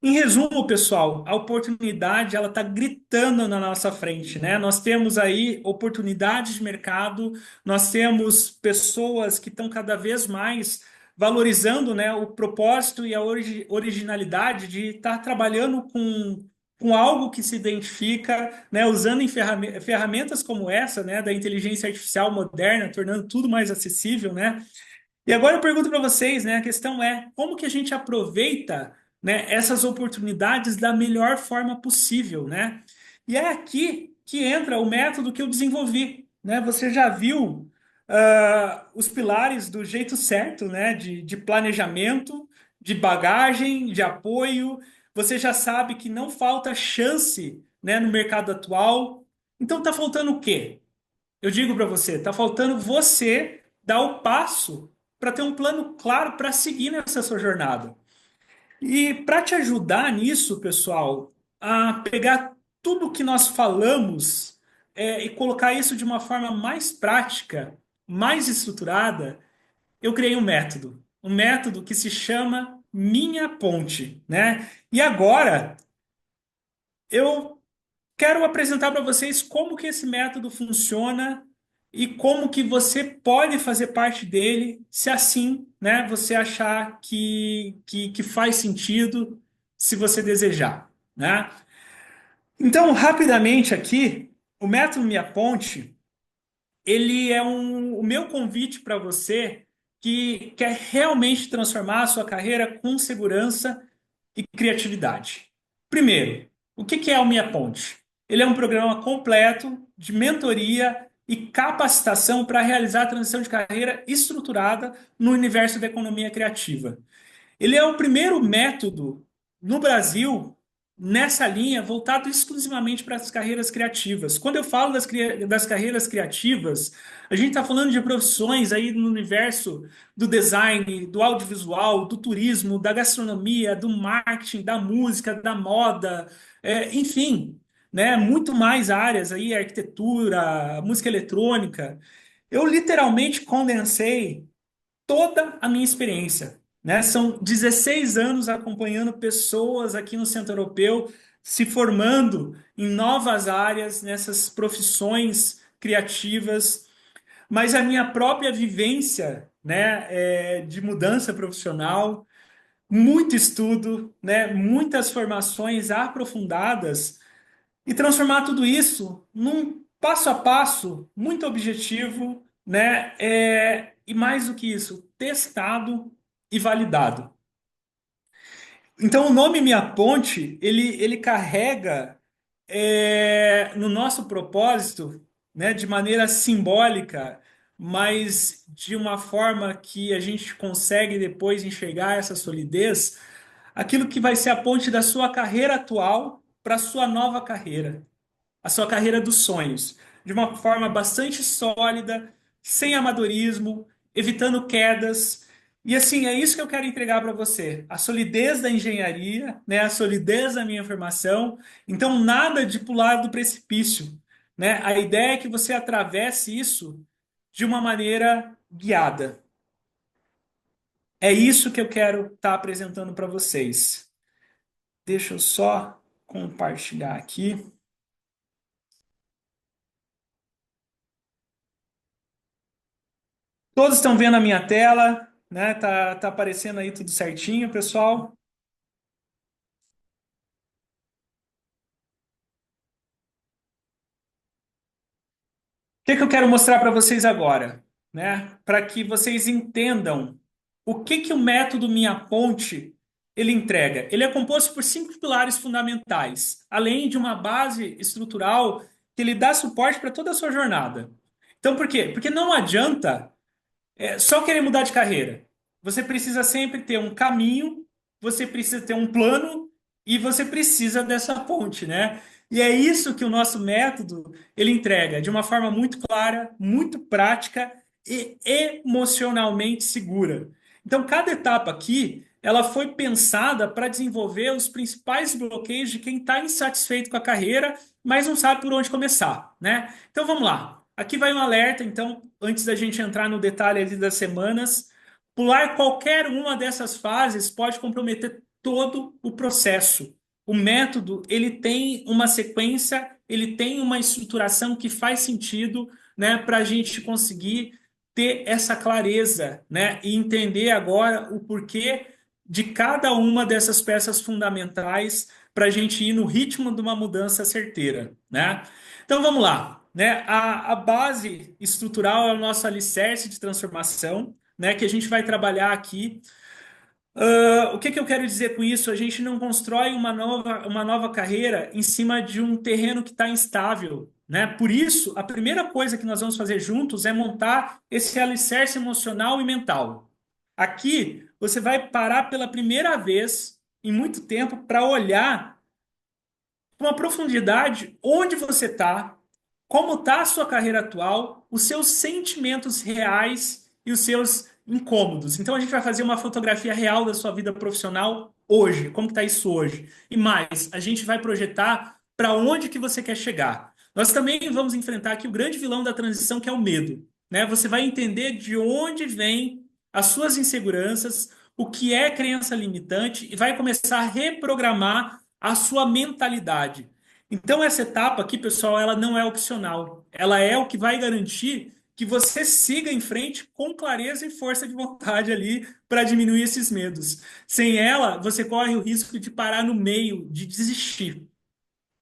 Em resumo, pessoal, a oportunidade ela está gritando na nossa frente, né? Nós temos aí oportunidades de mercado, nós temos pessoas que estão cada vez mais valorizando, né, o propósito e a originalidade de estar trabalhando com algo que se identifica, né, usando em ferramentas como essa, né, da inteligência artificial moderna, tornando tudo mais acessível, né? E agora eu pergunto para vocês, né? A questão é como que a gente aproveita, né, essas oportunidades da melhor forma possível, né? E é aqui que entra o método que eu desenvolvi, né? Você já viu os pilares do jeito certo, né? De planejamento, de bagagem, de apoio. Você já sabe que não falta chance, né, no mercado atual. Então tá faltando o quê? Eu digo para você, tá faltando você dar o passo para ter um plano claro para seguir nessa sua jornada. E para te ajudar nisso, pessoal, a pegar tudo que nós falamos e colocar isso de uma forma mais prática, mais estruturada, eu criei um método que se chama Minha Ponte, né? E agora eu quero apresentar para vocês como que esse método funciona e como que você pode fazer parte dele, se assim, né, você achar que faz sentido, se você desejar, né? Então, rapidamente aqui, o método Minha Ponte, ele é o meu convite para você que quer realmente transformar a sua carreira com segurança e criatividade. Primeiro, o que é o Minha Ponte? Ele é um programa completo de mentoria e capacitação para realizar a transição de carreira estruturada no universo da economia criativa. Ele é o primeiro método no Brasil nessa linha voltado exclusivamente para as carreiras criativas. Quando eu falo das carreiras criativas, a gente está falando de profissões aí no universo do design, do audiovisual, do turismo, da gastronomia, do marketing, da música, da moda, enfim, né? Muito mais áreas aí, arquitetura, música eletrônica. Eu literalmente condensei toda a minha experiência, né? São 16 anos acompanhando pessoas aqui no Centro Europeu se formando em novas áreas, nessas profissões criativas, mas a minha própria vivência, né, de mudança profissional, muito estudo, né, muitas formações aprofundadas e transformar tudo isso num passo a passo muito objetivo, né? E mais do que isso, testado e validado. Então, o nome Minha Ponte, ele carrega no nosso propósito, né, de maneira simbólica, mas de uma forma que a gente consegue depois enxergar essa solidez, aquilo que vai ser a ponte da sua carreira atual para a sua nova carreira, a sua carreira dos sonhos, de uma forma bastante sólida, sem amadorismo, evitando quedas. E assim, é isso que eu quero entregar para você. A solidez da engenharia, né? A solidez da minha formação. Então, nada de pular do precipício, né? A ideia é que você atravesse isso de uma maneira guiada. É isso que eu quero estar apresentando para vocês. Deixa eu só compartilhar aqui. Todos estão vendo a minha tela, né? Tá aparecendo aí tudo certinho, pessoal. O que eu quero mostrar para vocês agora, né? Para que vocês entendam o que o método Minha Ponte ele entrega. Ele é composto por 5 pilares fundamentais, além de uma base estrutural que ele dá suporte para toda a sua jornada. Então, por quê? Porque não adianta só querer mudar de carreira. Você precisa sempre ter um caminho, você precisa ter um plano e você precisa dessa ponte, né? E é isso que o nosso método ele entrega de uma forma muito clara, muito prática e emocionalmente segura. Então, cada etapa aqui, ela foi pensada para desenvolver os principais bloqueios de quem está insatisfeito com a carreira, mas não sabe por onde começar, né? Então, vamos lá. Aqui vai um alerta, então, antes da gente entrar no detalhe ali das semanas, pular qualquer uma dessas fases pode comprometer todo o processo. O método, ele tem uma sequência, ele tem uma estruturação que faz sentido, né, para a gente conseguir ter essa clareza, né, e entender agora o porquê de cada uma dessas peças fundamentais para a gente ir no ritmo de uma mudança certeira, né? Então vamos lá, né? A base estrutural é o nosso alicerce de transformação, né? Que a gente vai trabalhar aqui. O que eu quero dizer com isso? A gente não constrói uma nova carreira em cima de um terreno que está instável, né? Por isso, a primeira coisa que nós vamos fazer juntos é montar esse alicerce emocional e mental. Aqui, você vai parar pela primeira vez em muito tempo para olhar com uma profundidade onde você está, como está a sua carreira atual, os seus sentimentos reais e os seus incômodos. Então a gente vai fazer uma fotografia real da sua vida profissional hoje, como está isso hoje. E mais, a gente vai projetar para onde que você quer chegar. Nós também vamos enfrentar aqui o grande vilão da transição, que é o medo, né? Você vai entender de onde vem as suas inseguranças, o que é crença limitante e vai começar a reprogramar a sua mentalidade. Então essa etapa aqui, pessoal, ela não é opcional. Ela é o que vai garantir que você siga em frente com clareza e força de vontade ali para diminuir esses medos. Sem ela, você corre o risco de parar no meio, de desistir.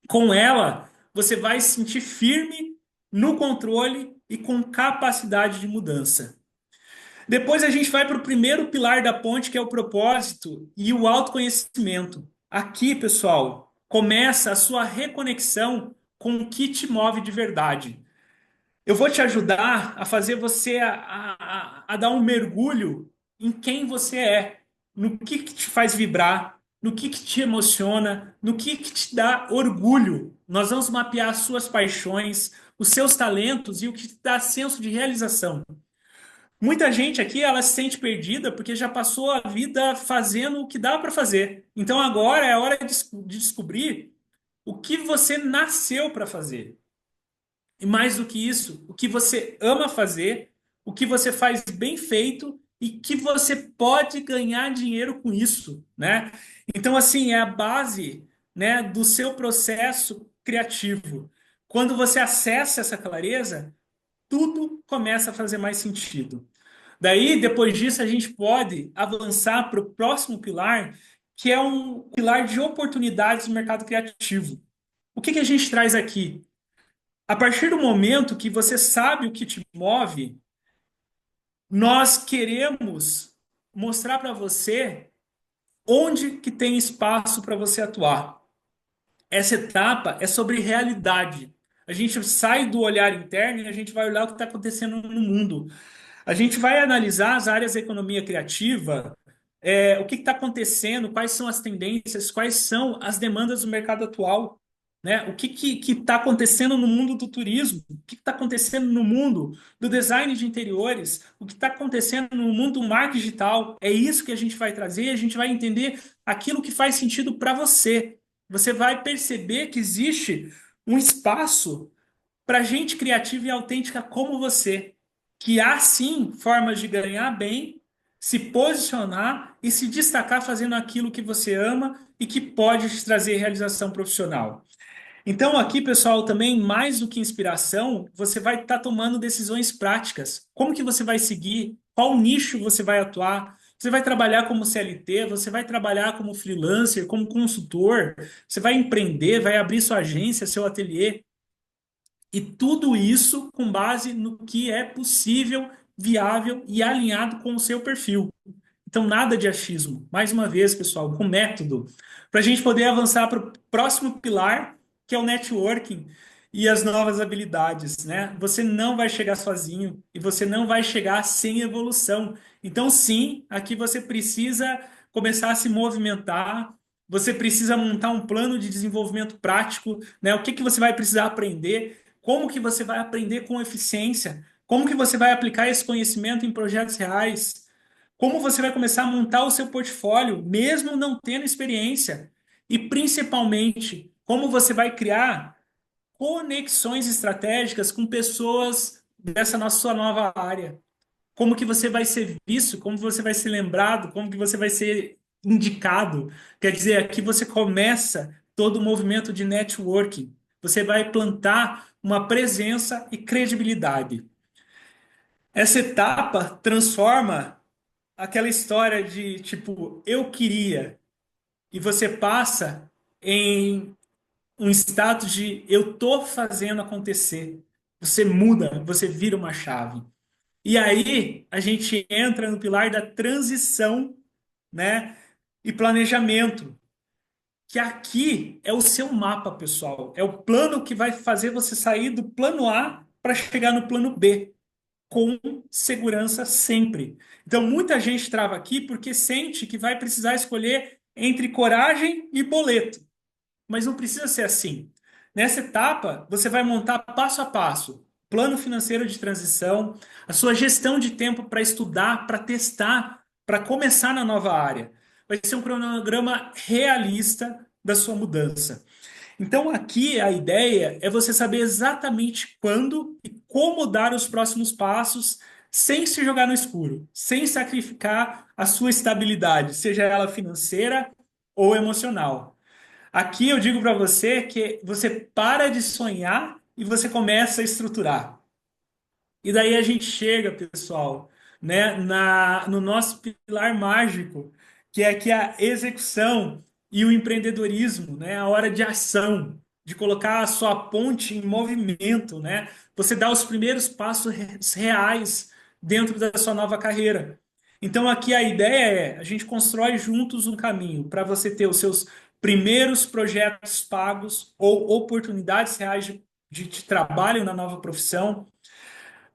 Com ela, você vai se sentir firme no controle e com capacidade de mudança. Depois a gente vai para o primeiro pilar da ponte, que é o propósito e o autoconhecimento. Aqui, pessoal, começa a sua reconexão com o que te move de verdade. Eu vou te ajudar a fazer você a dar um mergulho em quem você é, no que te faz vibrar, no que te emociona, no que te dá orgulho. Nós vamos mapear as suas paixões, os seus talentos e o que te dá senso de realização. Muita gente aqui ela se sente perdida porque já passou a vida fazendo o que dá para fazer. Então agora é a hora de descobrir o que você nasceu para fazer. E mais do que isso, o que você ama fazer, o que você faz bem feito e que você pode ganhar dinheiro com isso, né? Então, assim, é a base, né, do seu processo criativo. Quando você acessa essa clareza, tudo começa a fazer mais sentido. Daí, depois disso, a gente pode avançar para o próximo pilar, que é um pilar de oportunidades no mercado criativo. O que que a gente traz aqui? A partir do momento que você sabe o que te move, nós queremos mostrar para você onde que tem espaço para você atuar. Essa etapa é sobre realidade. A gente sai do olhar interno e a gente vai olhar o que está acontecendo no mundo. A gente vai analisar as áreas da economia criativa, o que está acontecendo, quais são as tendências, quais são as demandas do mercado atual, né? O que está acontecendo no mundo do turismo, o que está acontecendo no mundo do design de interiores, o que está acontecendo no mundo do marketing digital. É isso que a gente vai trazer, a gente vai entender aquilo que faz sentido para você. Você vai perceber que existe um espaço para gente criativa e autêntica como você, que há sim formas de ganhar bem, se posicionar e se destacar fazendo aquilo que você ama e que pode te trazer realização profissional. Então, aqui, pessoal, também mais do que inspiração, você vai estar tomando decisões práticas. Como que você vai seguir? Qual nicho você vai atuar? Você vai trabalhar como CLT, você vai trabalhar como freelancer, como consultor, você vai empreender, vai abrir sua agência, seu ateliê. E tudo isso com base no que é possível, viável e alinhado com o seu perfil. Então, nada de achismo. Mais uma vez, pessoal, com método, para a gente poder avançar para o próximo pilar, que é o networking e as novas habilidades, né? Você não vai chegar sozinho e você não vai chegar sem evolução. Então, sim, aqui você precisa começar a se movimentar, você precisa montar um plano de desenvolvimento prático, né? O que que você vai precisar aprender, como que você vai aprender com eficiência, como que você vai aplicar esse conhecimento em projetos reais, como você vai começar a montar o seu portfólio, mesmo não tendo experiência. E principalmente, como você vai criar conexões estratégicas com pessoas dessa nossa sua nova área. Como que você vai ser visto, como você vai ser lembrado, como que você vai ser indicado. Quer dizer, aqui você começa todo o movimento de networking. Você vai plantar uma presença e credibilidade. Essa etapa transforma aquela história de tipo, eu queria, e você passa em um status de eu tô fazendo acontecer. Você muda, você vira uma chave. E aí a gente entra no pilar da transição, né? E planejamento, que aqui é o seu mapa, pessoal. É o plano que vai fazer você sair do plano A para chegar no plano B com segurança sempre. Então, muita gente trava aqui porque sente que vai precisar escolher entre coragem e boleto. Mas não precisa ser assim. Nessa etapa, você vai montar passo a passo. plano financeiro de transição, a sua gestão de tempo para estudar, para testar, para começar na nova área. Vai ser um cronograma realista da sua mudança. Então, aqui a ideia é você saber exatamente quando e como dar os próximos passos sem se jogar no escuro, sem sacrificar a sua estabilidade, seja ela financeira ou emocional. Aqui eu digo para você que você para de sonhar e você começa a estruturar. E daí a gente chega, pessoal, né, no nosso pilar mágico, que é aqui a execução e o empreendedorismo, né, a hora de ação, de colocar a sua ponte em movimento, né? Você dá os primeiros passos reais dentro da sua nova carreira. Então aqui a ideia é a gente constrói juntos um caminho para você ter os seus primeiros projetos pagos ou oportunidades reais de trabalho na nova profissão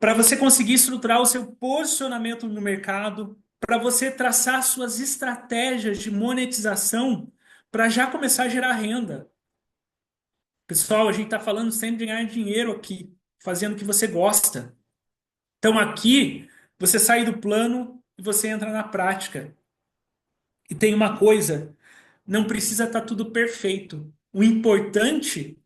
para você conseguir estruturar o seu posicionamento no mercado, para você traçar suas estratégias de monetização para já começar a gerar renda. Pessoal, a gente está falando sempre de ganhar dinheiro aqui, fazendo o que você gosta. Então aqui você sai do plano e você entra na prática. E tem uma coisa, não precisa estar tudo perfeito. O importante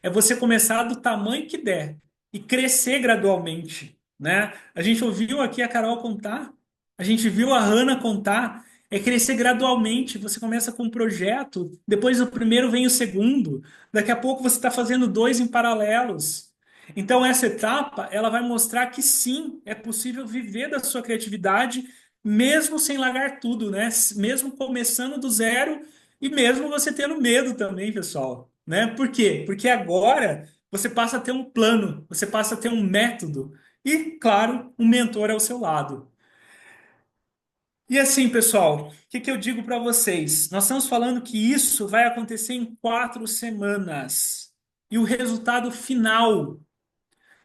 é você começar do tamanho que der e crescer gradualmente, né? A gente ouviu aqui a Carol contar, a gente viu a Hannah contar, é crescer gradualmente. Você começa com um projeto, depois o primeiro vem o segundo, daqui a pouco você está fazendo dois em paralelos. Então essa etapa, ela vai mostrar que sim, é possível viver da sua criatividade, mesmo sem largar tudo, né? Mesmo começando do zero e mesmo você tendo medo também, pessoal, né? Por quê? Porque agora você passa a ter um plano, você passa a ter um método e, claro, um mentor ao seu lado. E assim, pessoal, o que eu digo para vocês? Nós estamos falando que isso vai acontecer em 4 semanas. E o resultado final,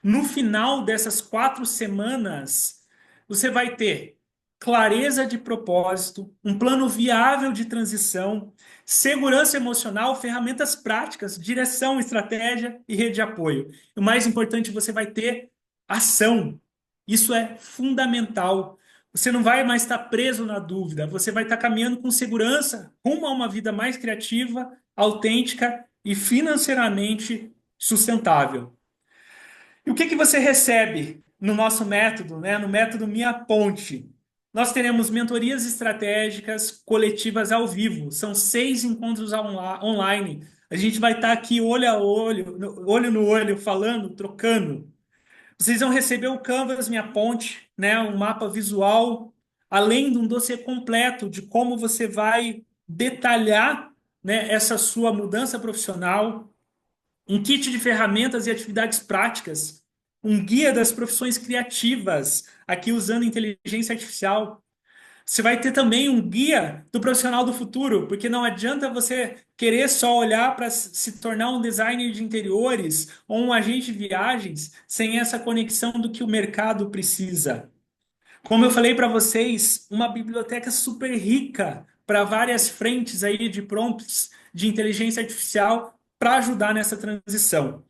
no final dessas 4 semanas, você vai ter clareza de propósito, um plano viável de transição, segurança emocional, ferramentas práticas, direção, estratégia e rede de apoio. E o mais importante, você vai ter ação. Isso é fundamental. Você não vai mais estar preso na dúvida, você vai estar caminhando com segurança rumo a uma vida mais criativa, autêntica e financeiramente sustentável. E o que você recebe no nosso método, né? No método Minha Ponte? Nós teremos mentorias estratégicas coletivas ao vivo. São 6 encontros online. A gente vai estar aqui olho a olho, olho no olho, falando, trocando. Vocês vão receber o Canvas Minha Ponte, né? Um mapa visual, além de um dossiê completo de como você vai detalhar, né, essa sua mudança profissional, um kit de ferramentas e atividades práticas, um guia das profissões criativas, aqui usando inteligência artificial. Você vai ter também um guia do profissional do futuro, porque não adianta você querer só olhar para se tornar um designer de interiores ou um agente de viagens sem essa conexão do que o mercado precisa. Como eu falei para vocês, uma biblioteca super rica para várias frentes aí de prompts de inteligência artificial para ajudar nessa transição.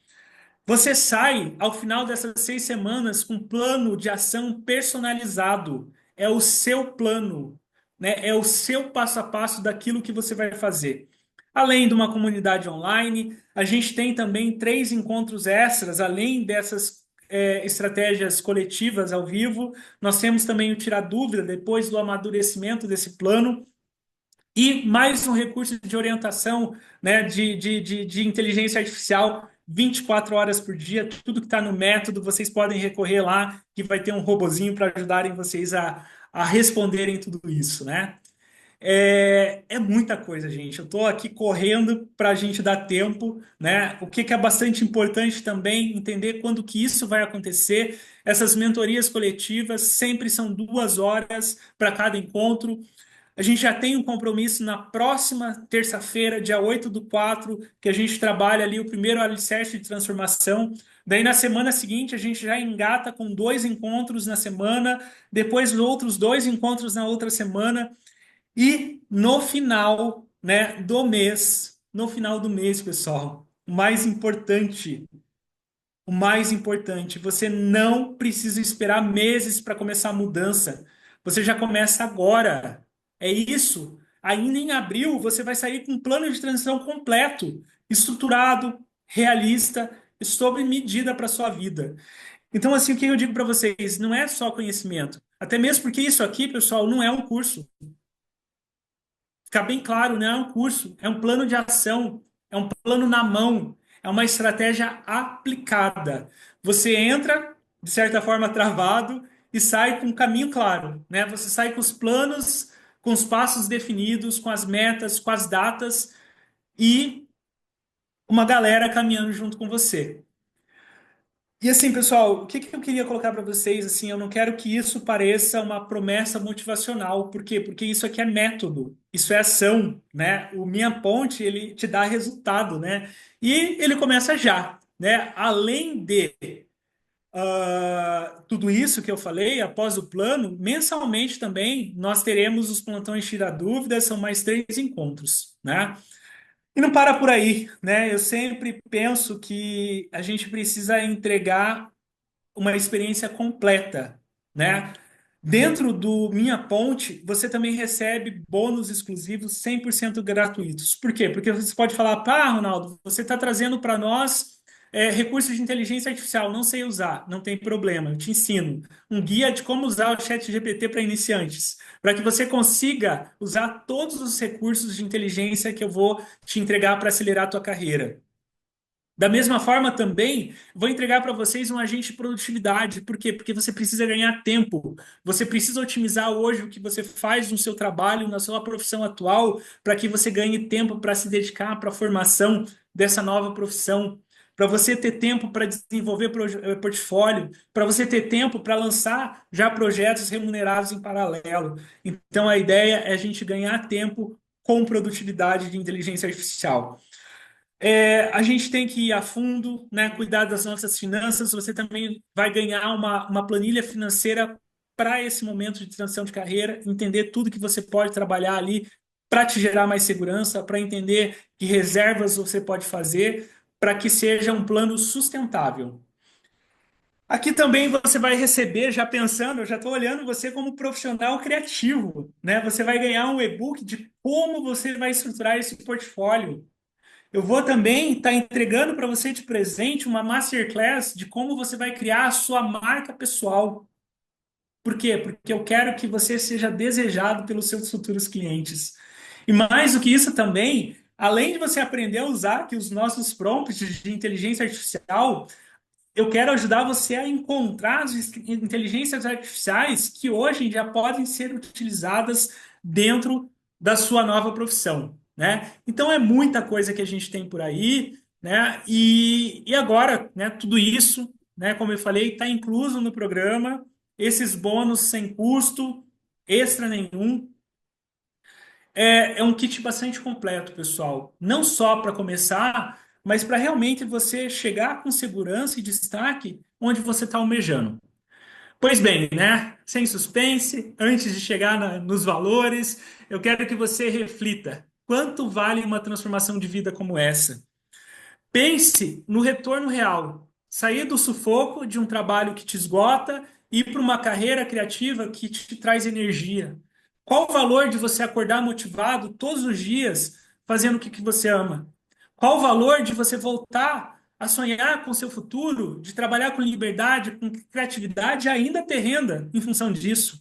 Você sai ao final dessas 6 semanas com um plano de ação personalizado. É o seu plano, né? É o seu passo a passo daquilo que você vai fazer. Além de uma comunidade online, a gente tem também 3 encontros extras, além dessas estratégias coletivas ao vivo. Nós temos também o Tirar Dúvida, depois do amadurecimento desse plano. E mais um recurso de orientação, né, de inteligência artificial 24 horas por dia, tudo que está no método, vocês podem recorrer lá, que vai ter um robozinho para ajudarem vocês a responderem tudo isso, né? É muita coisa, gente. Eu estou aqui correndo para a gente dar tempo, né? O que é bastante importante também entender quando que isso vai acontecer. Essas mentorias coletivas sempre são 2 horas para cada encontro. A gente já tem um compromisso na próxima terça-feira, dia 8/4, que a gente trabalha ali o primeiro alicerce de transformação. Daí, na semana seguinte, a gente já engata com 2 encontros na semana, depois outros 2 encontros na outra semana. E no final, né, do mês, no final do mês, pessoal, o mais importante, o mais importante, você não precisa esperar meses para começar a mudança. Você já começa agora. É isso. Ainda em abril, você vai sair com um plano de transição completo, estruturado, realista e sob medida para sua vida. Então, assim, o que eu digo para vocês? Não é só conhecimento. Até mesmo porque isso aqui, pessoal, não é um curso. Ficar bem claro, não é um curso, é um plano de ação, é um plano na mão, é uma estratégia aplicada. Você entra, de certa forma, travado e sai com um caminho claro, né? Você sai com os planos, com os passos definidos, com as metas, com as datas e uma galera caminhando junto com você. E assim, pessoal, o que que eu queria colocar para vocês? Assim, eu não quero que isso pareça uma promessa motivacional. Por quê? Porque isso aqui é método, isso é ação, né? O Minha Ponte, ele te dá resultado, né? E ele começa já, né? Além de tudo isso que eu falei, após o plano, mensalmente também nós teremos os plantões Tira Dúvidas, são mais 3 encontros, né? E não para por aí, né? Eu sempre penso que a gente precisa entregar uma experiência completa, né? Dentro do Minha Ponte, você também recebe bônus exclusivos 100% gratuitos. Por quê? Porque você pode falar, pá, Ronaldo, você está trazendo para nós recursos de inteligência artificial, não sei usar, não tem problema, eu te ensino. Um guia de como usar o chat GPT para iniciantes, para que você consiga usar todos os recursos de inteligência que eu vou te entregar para acelerar a tua carreira. Da mesma forma, também vou entregar para vocês um agente de produtividade. Por quê? Porque você precisa ganhar tempo. Você precisa otimizar hoje o que você faz no seu trabalho, na sua profissão atual, para que você ganhe tempo para se dedicar para a formação dessa nova profissão. Para você ter tempo para desenvolver portfólio, para você ter tempo para lançar já projetos remunerados em paralelo. Então, a ideia é a gente ganhar tempo com produtividade de inteligência artificial. A gente tem que ir a fundo, né, cuidar das nossas finanças. Você também vai ganhar uma planilha financeira para esse momento de transição de carreira, entender tudo que você pode trabalhar ali para te gerar mais segurança, para entender que reservas você pode fazer para que seja um plano sustentável. Aqui também você vai receber, já pensando, eu já estou olhando você como profissional criativo, né? Você vai ganhar um e-book de como você vai estruturar esse portfólio. Eu vou também estar entregando para você de presente uma masterclass de como você vai criar a sua marca pessoal. Por quê? Porque eu quero que você seja desejado pelos seus futuros clientes. E mais do que isso também, além de você aprender a usar aqui os nossos prompts de inteligência artificial, eu quero ajudar você a encontrar as inteligências artificiais que hoje já podem ser utilizadas dentro da sua nova profissão, né? Então é muita coisa que a gente tem por aí, né? E agora, né? Tudo isso, né? Como eu falei, está incluso no programa. Esses bônus sem custo, extra nenhum. É um kit bastante completo, pessoal. Não só para começar, mas para realmente você chegar com segurança e destaque onde você está almejando. Pois bem, né? Sem suspense, antes de chegar nos valores, eu quero que você reflita: quanto vale uma transformação de vida como essa? Pense no retorno real. Sair do sufoco de um trabalho que te esgota e ir para uma carreira criativa que te traz energia. Qual o valor de você acordar motivado todos os dias fazendo o que você ama? Qual o valor de você voltar a sonhar com o seu futuro, de trabalhar com liberdade, com criatividade e ainda ter renda em função disso?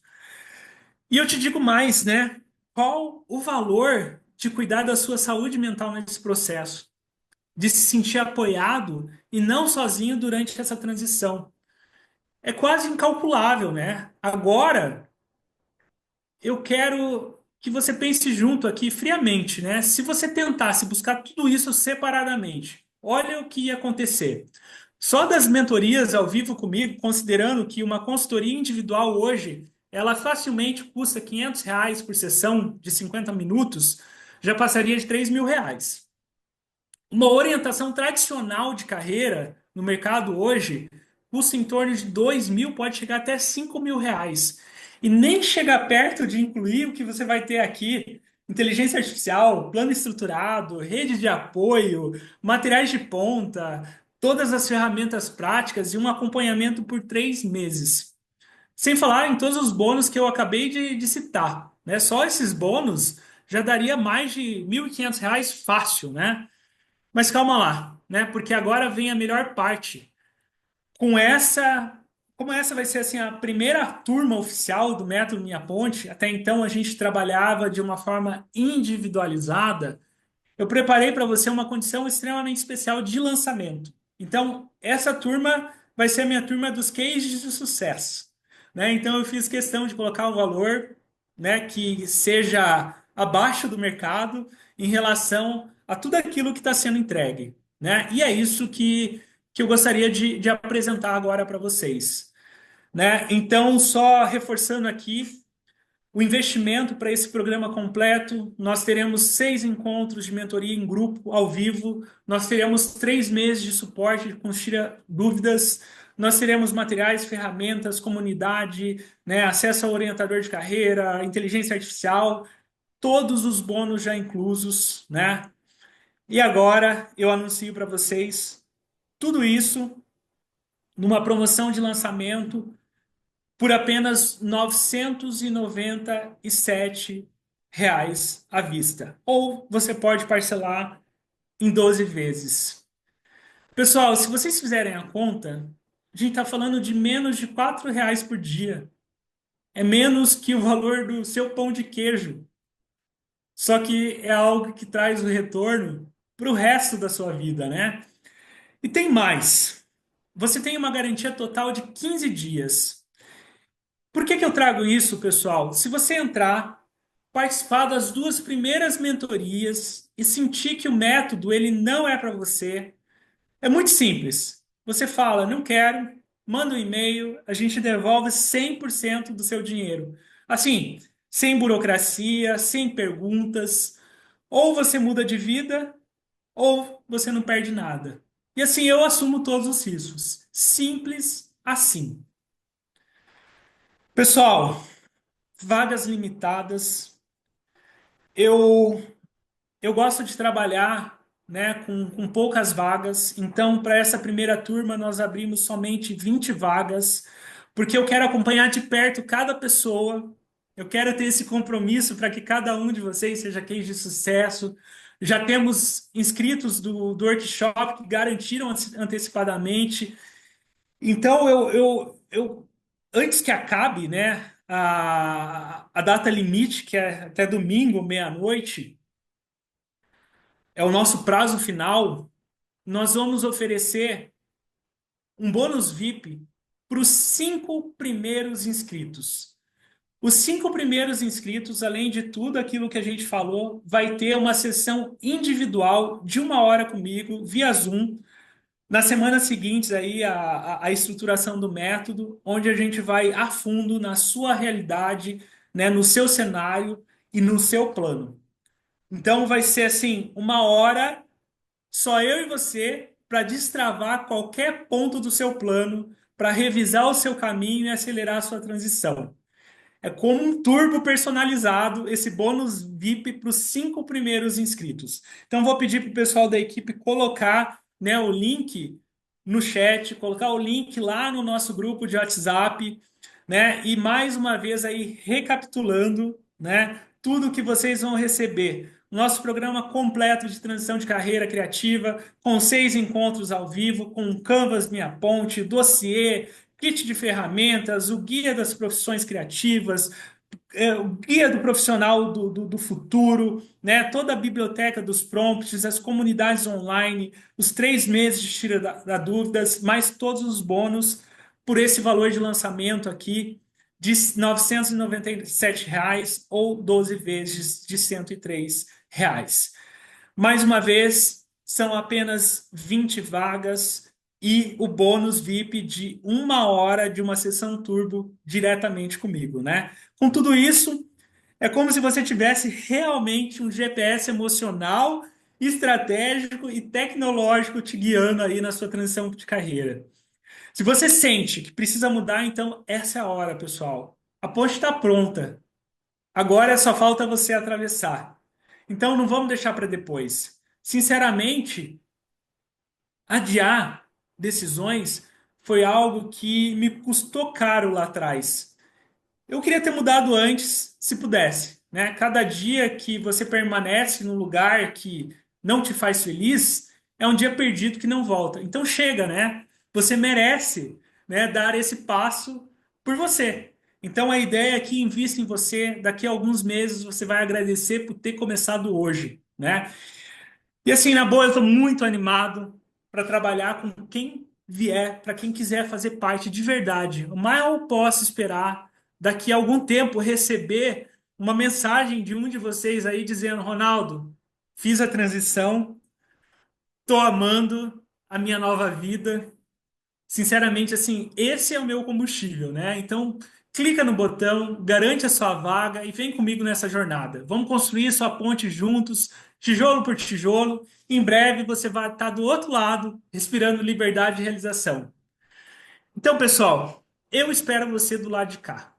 E eu te digo mais, né? Qual o valor de cuidar da sua saúde mental nesse processo? De se sentir apoiado e não sozinho durante essa transição. É quase incalculável, né? Agora, eu quero que você pense junto aqui friamente, né? Se você tentasse buscar tudo isso separadamente, olha o que ia acontecer. Só das mentorias ao vivo comigo, considerando que uma consultoria individual hoje, ela facilmente custa R$ 500 por sessão de 50 minutos, já passaria de R$ 3.000. Uma orientação tradicional de carreira no mercado hoje custa em torno de 2.000, pode chegar até R$ 5.000. E nem chega perto de incluir o que você vai ter aqui: inteligência artificial, plano estruturado, rede de apoio, materiais de ponta, todas as ferramentas práticas e um acompanhamento por 3 meses. Sem falar em todos os bônus que eu acabei de citar, né? Só esses bônus já daria mais de R$ 1.500 fácil, né? Mas calma lá, né? Porque agora vem a melhor parte. Com essa, como essa vai ser assim a primeira turma oficial do Método Minha Ponte, até então a gente trabalhava de uma forma individualizada. Eu preparei para você uma condição extremamente especial de lançamento. Então, essa turma vai ser a minha turma dos cases de sucesso, né? Então, eu fiz questão de colocar um valor, né, que seja abaixo do mercado em relação a tudo aquilo que está sendo entregue, né? E é isso que eu gostaria de apresentar agora para vocês, né? Então, só reforçando aqui. O investimento para esse programa completo, nós teremos 6 encontros de mentoria em grupo, ao vivo, nós teremos 3 meses de suporte com tira dúvidas, nós teremos materiais, ferramentas, comunidade, né, acesso ao orientador de carreira, inteligência artificial, todos os bônus já inclusos, né? E agora eu anuncio para vocês tudo isso numa promoção de lançamento por apenas R$ 997 à vista. Ou você pode parcelar em 12 vezes. Pessoal, se vocês fizerem a conta, a gente está falando de menos de R$ 4 por dia. É menos que o valor do seu pão de queijo. Só que é algo que traz o retorno para o resto da sua vida, né? E tem mais. Você tem uma garantia total de 15 dias. Por que eu trago isso, pessoal? Se você entrar, participar das 2 primeiras mentorias e sentir que o método ele não é para você, é muito simples. Você fala, não quero, manda um e-mail, a gente devolve 100% do seu dinheiro. Assim, sem burocracia, sem perguntas. Ou você muda de vida, ou você não perde nada. E assim eu assumo todos os riscos. Simples assim. Pessoal, vagas limitadas. Eu eu gosto de trabalhar, né, com poucas vagas. Então, para essa primeira turma, nós abrimos somente 20 vagas, porque eu quero acompanhar de perto cada pessoa. Eu quero ter esse compromisso para que cada um de vocês seja case de sucesso. Já temos inscritos do workshop que garantiram antecipadamente. Então, antes que acabe, né, a data limite, que é até domingo, meia-noite, é o nosso prazo final, nós vamos oferecer um bônus VIP para os 5 primeiros inscritos. Os 5 primeiros inscritos, além de tudo aquilo que a gente falou, vai ter uma sessão individual de 1 hora comigo, via Zoom, nas semanas seguintes aí a estruturação do método, onde a gente vai a fundo na sua realidade, né, no seu cenário e no seu plano. Então vai ser assim, 1 hora só eu e você para destravar qualquer ponto do seu plano, para revisar o seu caminho e acelerar a sua transição. É como um turbo personalizado esse bônus VIP para os 5 primeiros inscritos. Então, vou pedir para o pessoal da equipe colocar, né, o link no chat, colocar o link lá no nosso grupo de WhatsApp, né? E mais uma vez aí recapitulando, né, tudo que vocês vão receber. Nosso programa completo de transição de carreira criativa, com 6 encontros ao vivo, com o Canvas Minha Ponte, dossiê, kit de ferramentas, o guia das profissões criativas, o guia do profissional do futuro, né? Toda a biblioteca dos prompts, as comunidades online, os 3 meses de tira da dúvidas, mais todos os bônus por esse valor de lançamento aqui de R$ 997 ou 12 vezes de R$ 103. Mais uma vez, são apenas 20 vagas e o bônus VIP de 1 hora de uma sessão turbo diretamente comigo, né? Com tudo isso, é como se você tivesse realmente um GPS emocional, estratégico e tecnológico te guiando aí na sua transição de carreira. Se você sente que precisa mudar, então essa é a hora, pessoal. A ponte está pronta. Agora só falta você atravessar. Então não vamos deixar para depois. Sinceramente, adiar decisões foi algo que me custou caro lá atrás. Eu queria ter mudado antes, se pudesse, né? Cada dia que você permanece num lugar que não te faz feliz é um dia perdido que não volta. Então chega, né? Você merece, né, dar esse passo por você. Então a ideia é que invista em você, daqui a alguns meses você vai agradecer por ter começado hoje, né? E assim, na boa, eu estou muito animado para trabalhar com quem vier, para quem quiser fazer parte de verdade. O mal eu posso esperar daqui a algum tempo receber uma mensagem de um de vocês aí dizendo: Ronaldo, fiz a transição, estou amando a minha nova vida. Sinceramente, assim, esse é o meu combustível, né? Então, clica no botão, garante a sua vaga e vem comigo nessa jornada. Vamos construir sua ponte juntos, tijolo por tijolo. Em breve você vai estar do outro lado, respirando liberdade e realização. Então, pessoal, eu espero você do lado de cá.